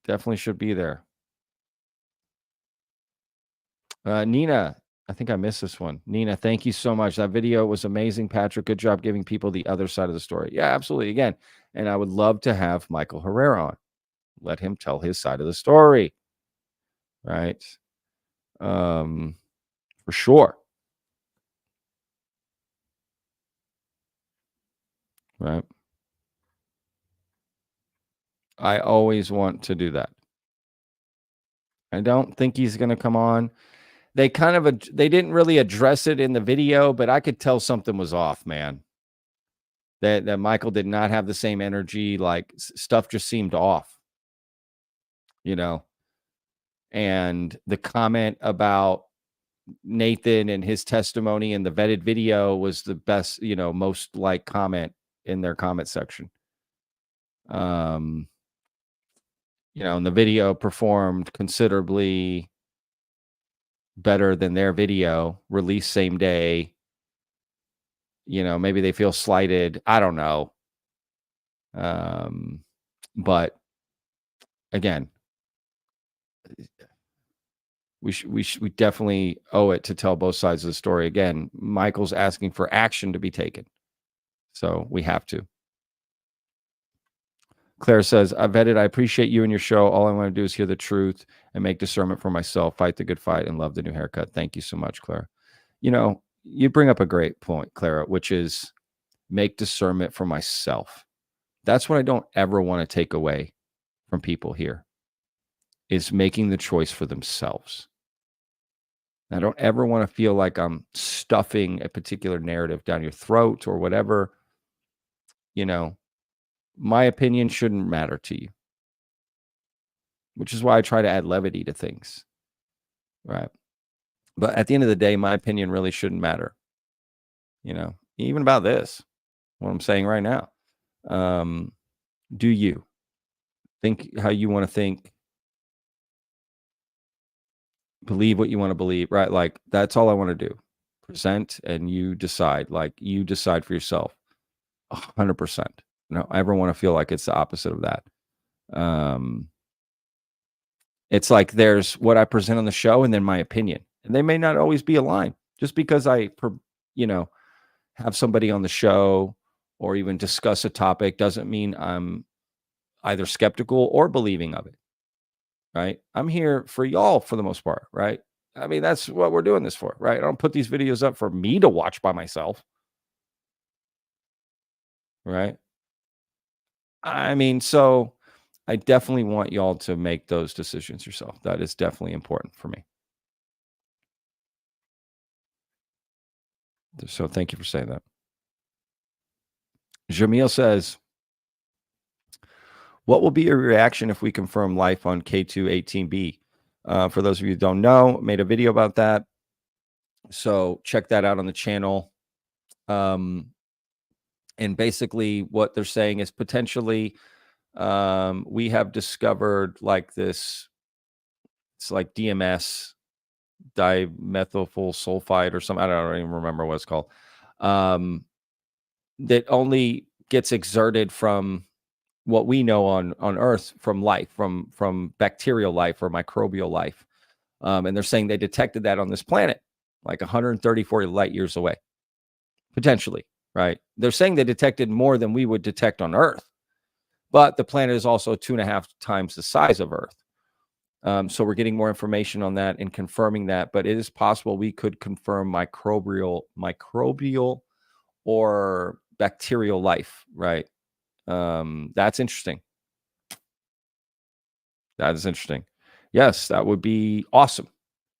Speaker 1: Definitely should be there. Nina, I think I missed this one. Nina, thank you so much. That video was amazing, Patrick. Good job giving people the other side of the story. Yeah, absolutely. Again, and I would love to have Michael Herrera on. Let him tell his side of the story. Right. For sure. Right. I always want to do that. I don't think he's going to come on. They they didn't really address it in the video, but I could tell something was off, man. That Michael did not have the same energy. Like stuff just seemed off, you know. And the comment about Nathan and his testimony in the vetted video was the best, most liked comment in their comment section. And the video performed considerably better than their video, released same day. Maybe they feel slighted. I don't know. But again, we definitely owe it to tell both sides of the story. Again, Michael's asking for action to be taken, so we have to. Claire says, I vetted. I appreciate you and your show. All I want to do is hear the truth and make discernment for myself, fight the good fight, and love the new haircut. Thank you so much, Claire. You bring up a great point, Clara, which is make discernment for myself. That's what I don't ever want to take away from people here, is making the choice for themselves. I don't ever want to feel like I'm stuffing a particular narrative down your throat or whatever. My opinion shouldn't matter to you, which is why I try to add levity to things. Right. But at the end of the day, my opinion really shouldn't matter. Even about this, what I'm saying right now. Do you think how you want to think? Believe what you want to believe, right? Like, that's all I want to do. Present, and you decide. Like, you decide for yourself. 100%. I don't ever want to feel like it's the opposite of that. It's like there's what I present on the show and then my opinion. And they may not always be aligned. Just because I, have somebody on the show or even discuss a topic doesn't mean I'm either skeptical or believing of it. Right? I'm here for y'all for the most part, right? I mean, that's what we're doing this for, right? I don't put these videos up for me to watch by myself. Right? I mean, so I definitely want y'all to make those decisions yourself. That is definitely important for me. So thank you for saying that. Jamil says, what will be your reaction if we confirm life on K218B? For those of you who don't know, made a video about that. So check that out on the channel. And basically what they're saying is potentially we have discovered like this, it's like DMS, dimethylfull sulfide or something. I don't even remember what it's called. That only gets exerted from what we know on Earth from life, from bacterial life or microbial life. And they're saying they detected that on this planet, like 134 light years away, potentially, right? They're saying they detected more than we would detect on Earth, but the planet is also 2.5 times the size of Earth. So we're getting more information on that and confirming that, but it is possible we could confirm microbial or bacterial life, right? That's interesting. That is interesting. Yes, that would be awesome.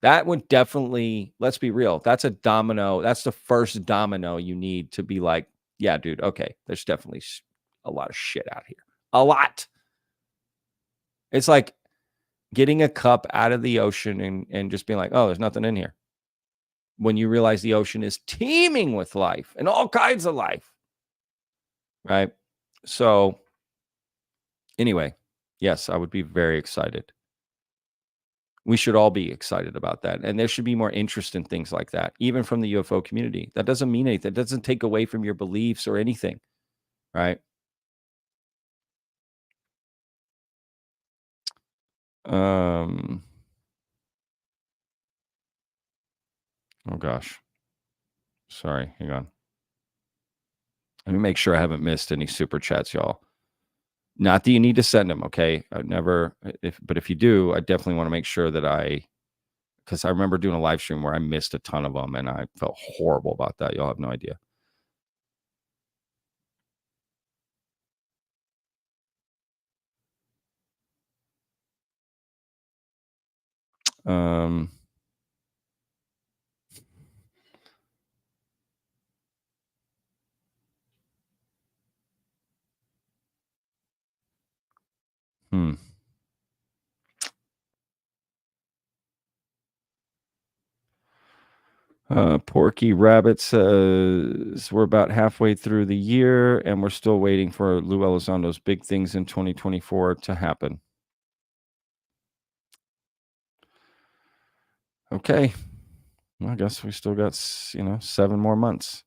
Speaker 1: That would definitely, let's be real, that's a domino. That's the first domino you need to be like, yeah, dude, okay, there's definitely a lot of shit out here. A lot. It's like getting a cup out of the ocean and just being like, oh, there's nothing in here. When you realize the ocean is teeming with life and all kinds of life. right? So anyway, yes, I would be very excited. We should all be excited about that. And there should be more interest in things like that, even from the UFO community. That doesn't mean anything. That doesn't take away from your beliefs or anything, right? Um, oh gosh. Sorry, hang on. Let me make sure I haven't missed any super chats, y'all. Not that you need to send them, okay? I never but if you do, I definitely want to make sure that because I remember doing a live stream where I missed a ton of them and I felt horrible about that. Y'all have no idea. Um, hmm. Porky Rabbit says we're about halfway through the year and we're still waiting for Lou Elizondo's big things in 2024 to happen. Okay. Well, I guess we still got, 7 more months.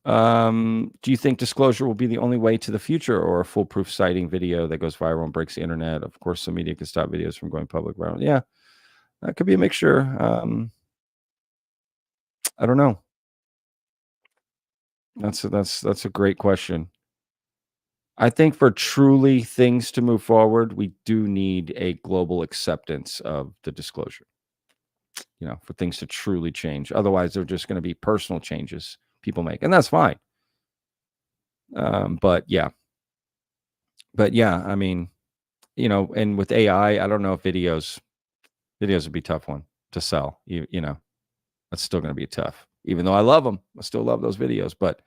Speaker 1: Do you think disclosure will be the only way to the future or a foolproof sighting video that goes viral and breaks the internet? Of course, some media can stop videos from going public viral. Yeah, that could be a mixture. I don't know. That's a great question. I think for truly things to move forward, we do need a global acceptance of the disclosure, for things to truly change. Otherwise, they're just going to be personal changes people make, and that's fine. But yeah, I mean, and with AI, I don't know if videos would be a tough one to sell. That's still going to be tough. Even though I love them, I still love those videos. But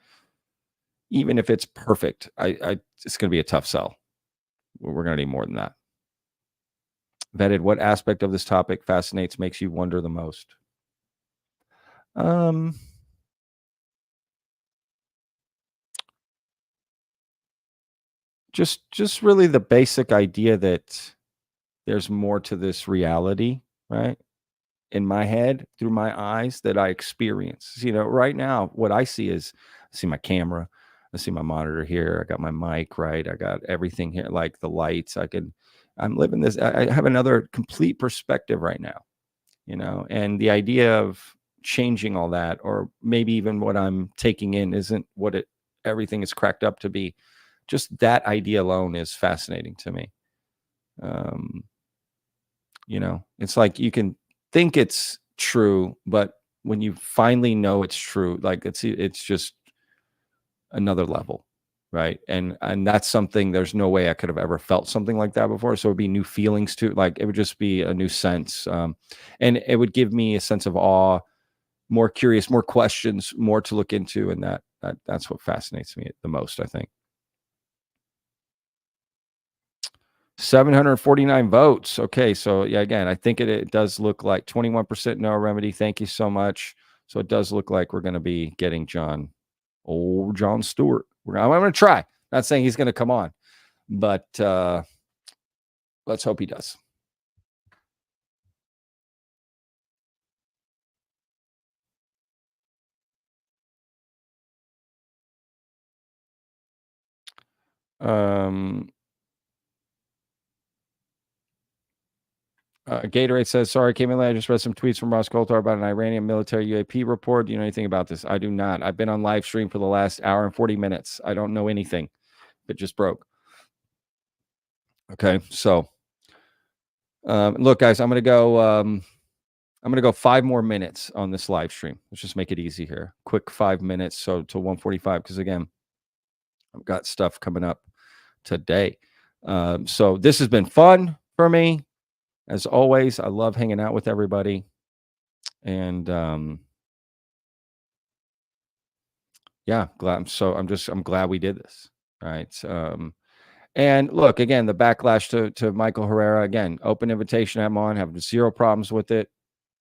Speaker 1: even if it's perfect, it's going to be a tough sell. We're going to need more than that. Vetted, what aspect of this topic fascinates, makes you wonder the most? Just really the basic idea that there's more to this reality, right? In my head, through my eyes, that I experience. Right now, what I see is I see my camera, I see my monitor here, I got my mic, right? I got everything here, like the lights. I'm living this. I have another complete perspective right now, and the idea of changing all that, or maybe even what I'm taking in isn't what everything is cracked up to be. Just that idea alone is fascinating to me. It's like you can think it's true, but when you finally know it's true, like it's just another level, right? And that's something, there's no way I could have ever felt something like that before. So it'd be new feelings too. Like it would just be a new sense. And it would give me a sense of awe, more curious, more questions, more to look into. And that's what fascinates me the most, I think. 749 votes. Okay, so yeah, again, I think it does look like 21% no remedy. Thank you so much. So it does look like we're going to be getting Jon Stewart. I'm going to try. Not saying he's going to come on, but let's hope he does. Gatorade says, sorry, came in late. I just read some tweets from Ross Coulthard about an Iranian military UAP report. Do you know anything about this? I do not. I've been on live stream for the last hour and 40 minutes. I don't know anything. It just broke. Okay, so look, guys, I'm going to go 5 more minutes on this live stream. Let's just make it easy here. Quick 5 minutes, so to 1:45, because again, I've got stuff coming up today. So this has been fun for me. As always, I love hanging out with everybody. And yeah, I'm glad we did this. Right. And look, again, the backlash to Michael Herrera, again, open invitation, I'm on, have zero problems with it.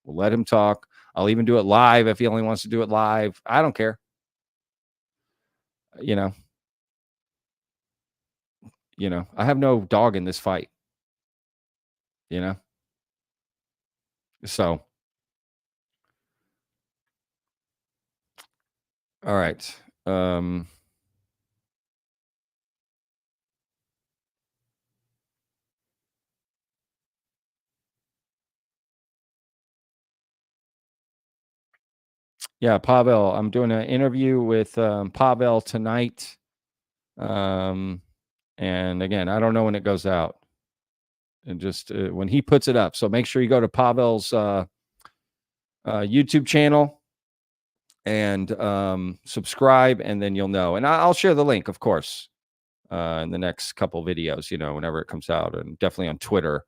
Speaker 1: We'll let him talk. I'll even do it live if he only wants to do it live. I don't care. You know, I have no dog in this fight, you know? So, all right. Yeah, Pavel. I'm doing an interview with Pavel tonight. And again, I don't know when it goes out. And just when he puts it up. So make sure you go to Pavel's YouTube channel and subscribe, and then you'll know. And I'll share the link, of course, in the next couple videos, whenever it comes out, and definitely on Twitter.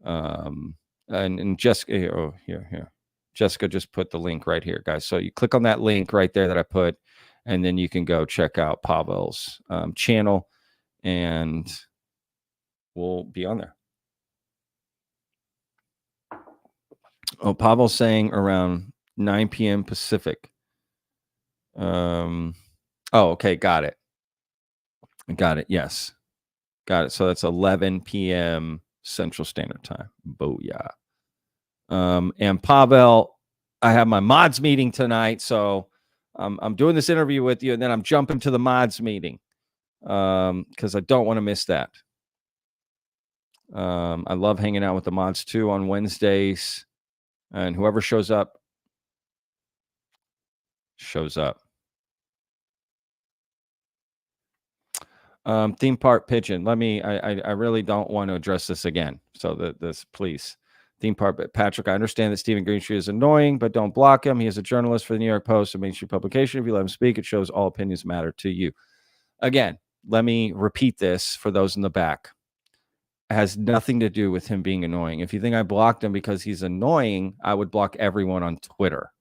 Speaker 1: And Jessica, here. Jessica just put the link right here, guys. So you click on that link right there that I put, and then you can go check out Pavel's channel, and we'll be on there. Oh, Pavel's saying around 9 p.m. Pacific. Oh, okay. Got it. Yes. Got it. So that's 11 p.m. Central Standard Time. Booyah. And Pavel, I have my mods meeting tonight. So I'm doing this interview with you, and then I'm jumping to the mods meeting because I don't want to miss that. I love hanging out with the mods too on Wednesdays, and whoever shows up. Theme park pigeon. I really don't want to address this again. So this, please. Theme park, but Patrick, I understand that Stephen Greenstreet is annoying, but don't block him. He is a journalist for the New York Post, a mainstream publication. If you let him speak, it shows all opinions matter to you. Again, let me repeat this for those in the back. It has nothing to do with him being annoying. If you think I blocked him because he's annoying, I would block everyone on Twitter.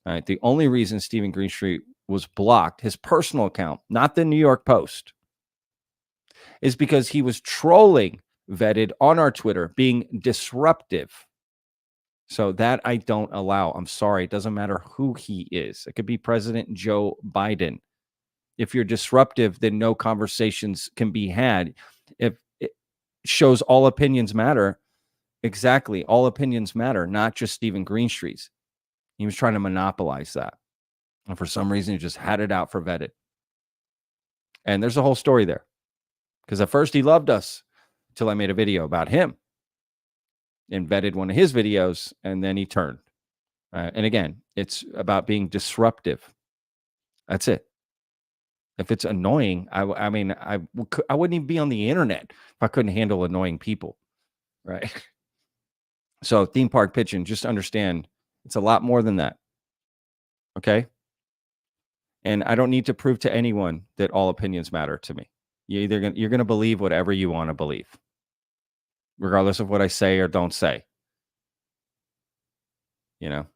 Speaker 1: All right. The only reason Stephen Greenstreet was blocked, his personal account, not the New York Post, is because he was trolling VETTED on our Twitter, being disruptive. So that I don't allow. I'm sorry. It doesn't matter who he is. It could be President Joe Biden. If you're disruptive, then no conversations can be had. If it shows all opinions matter, exactly. All opinions matter, not just Stephen Greenstreet's. He was trying to monopolize that. And for some reason, he just had it out for VETTED. And there's a whole story there. Because at first he loved us till I made a video about him and VETTED one of his videos, and then he turned. And again, it's about being disruptive. That's it. If it's annoying, I wouldn't even be on the internet if I couldn't handle annoying people, right? So theme park pigeon, just understand it's a lot more than that. Okay? And I don't need to prove to anyone that all opinions matter to me. You're going to believe whatever you want to believe, regardless of what I say or don't say. And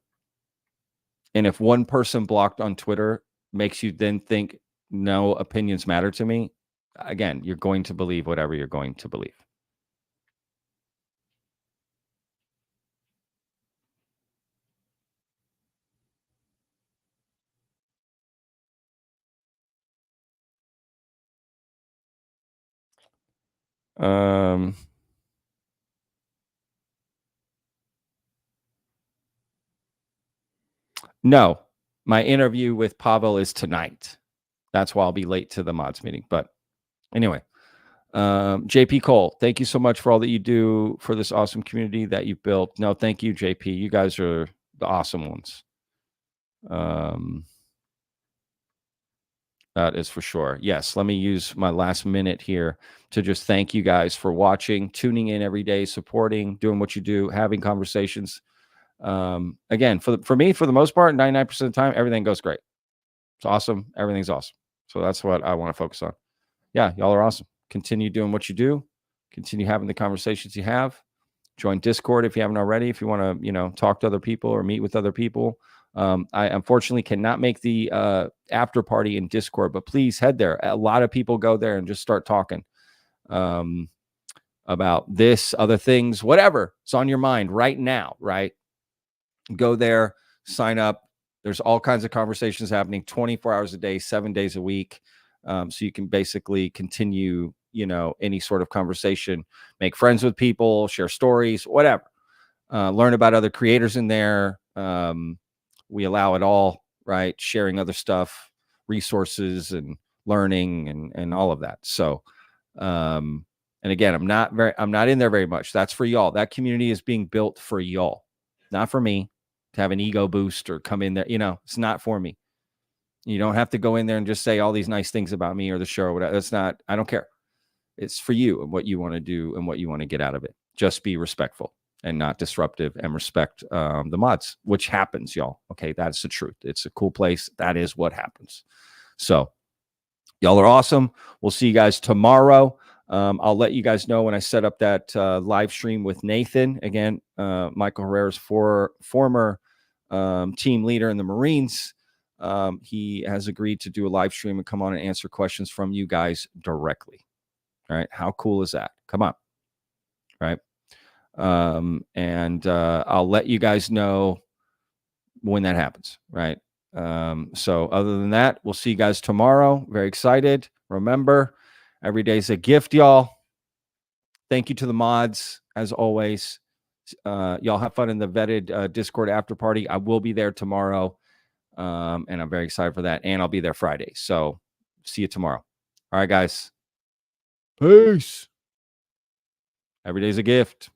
Speaker 1: if one person blocked on Twitter makes you then think no opinions matter to me, again, you're going to believe whatever you're going to believe. No, my interview with Pavel is tonight. That's why I'll be late to the mods meeting. But anyway, JP Cole, thank you so much for all that you do for this awesome community that you've built. No, thank you, JP. You guys are the awesome ones. That is for sure. Yes, let me use my last minute here to just thank you guys for watching, tuning in every day, supporting, doing what you do, having conversations. Again, for me, for the most part, 99% of the time, everything goes great. It's awesome. Everything's awesome. So that's what I want to focus on. Yeah, y'all are awesome. Continue doing what you do. Continue having the conversations you have. Join Discord if you haven't already. If you want to, talk to other people or meet with other people. I unfortunately cannot make the after party in Discord, but please head there. A lot of people go there and just start talking about this, other things, whatever is on your mind right now, right? Go there, sign up. There's all kinds of conversations happening 24 hours a day, 7 days a week. So you can basically continue, any sort of conversation, make friends with people, share stories, whatever. Learn about other creators in there. We allow it all, right? Sharing other stuff, resources, and learning, and all of that. So, and again, I'm not in there very much. That's for y'all. That community is being built for y'all, not for me to have an ego boost or come in there. It's not for me. You don't have to go in there and just say all these nice things about me or the show or whatever. That's not, I don't care. It's for you and what you want to do and what you want to get out of it. Just be respectful and not disruptive, and respect the mods, which happens, y'all. Okay, that's the truth. It's a cool place. That is what happens. So y'all are awesome. We'll see you guys tomorrow. I'll let you guys know when I set up that live stream with Nathan. Again, Michael Herrera's former team leader in the Marines. He has agreed to do a live stream and come on and answer questions from you guys directly. All right. How cool is that? Come on. Right. And I'll let you guys know when that happens. Right. So other than that, we'll see you guys tomorrow. Very excited. Remember, every day's a gift, y'all. Thank you to the mods, as always. Y'all have fun in the Vetted Discord after party. I will be there tomorrow, and I'm very excited for that. And I'll be there Friday. So see you tomorrow. All right, guys. Peace. Every day's a gift.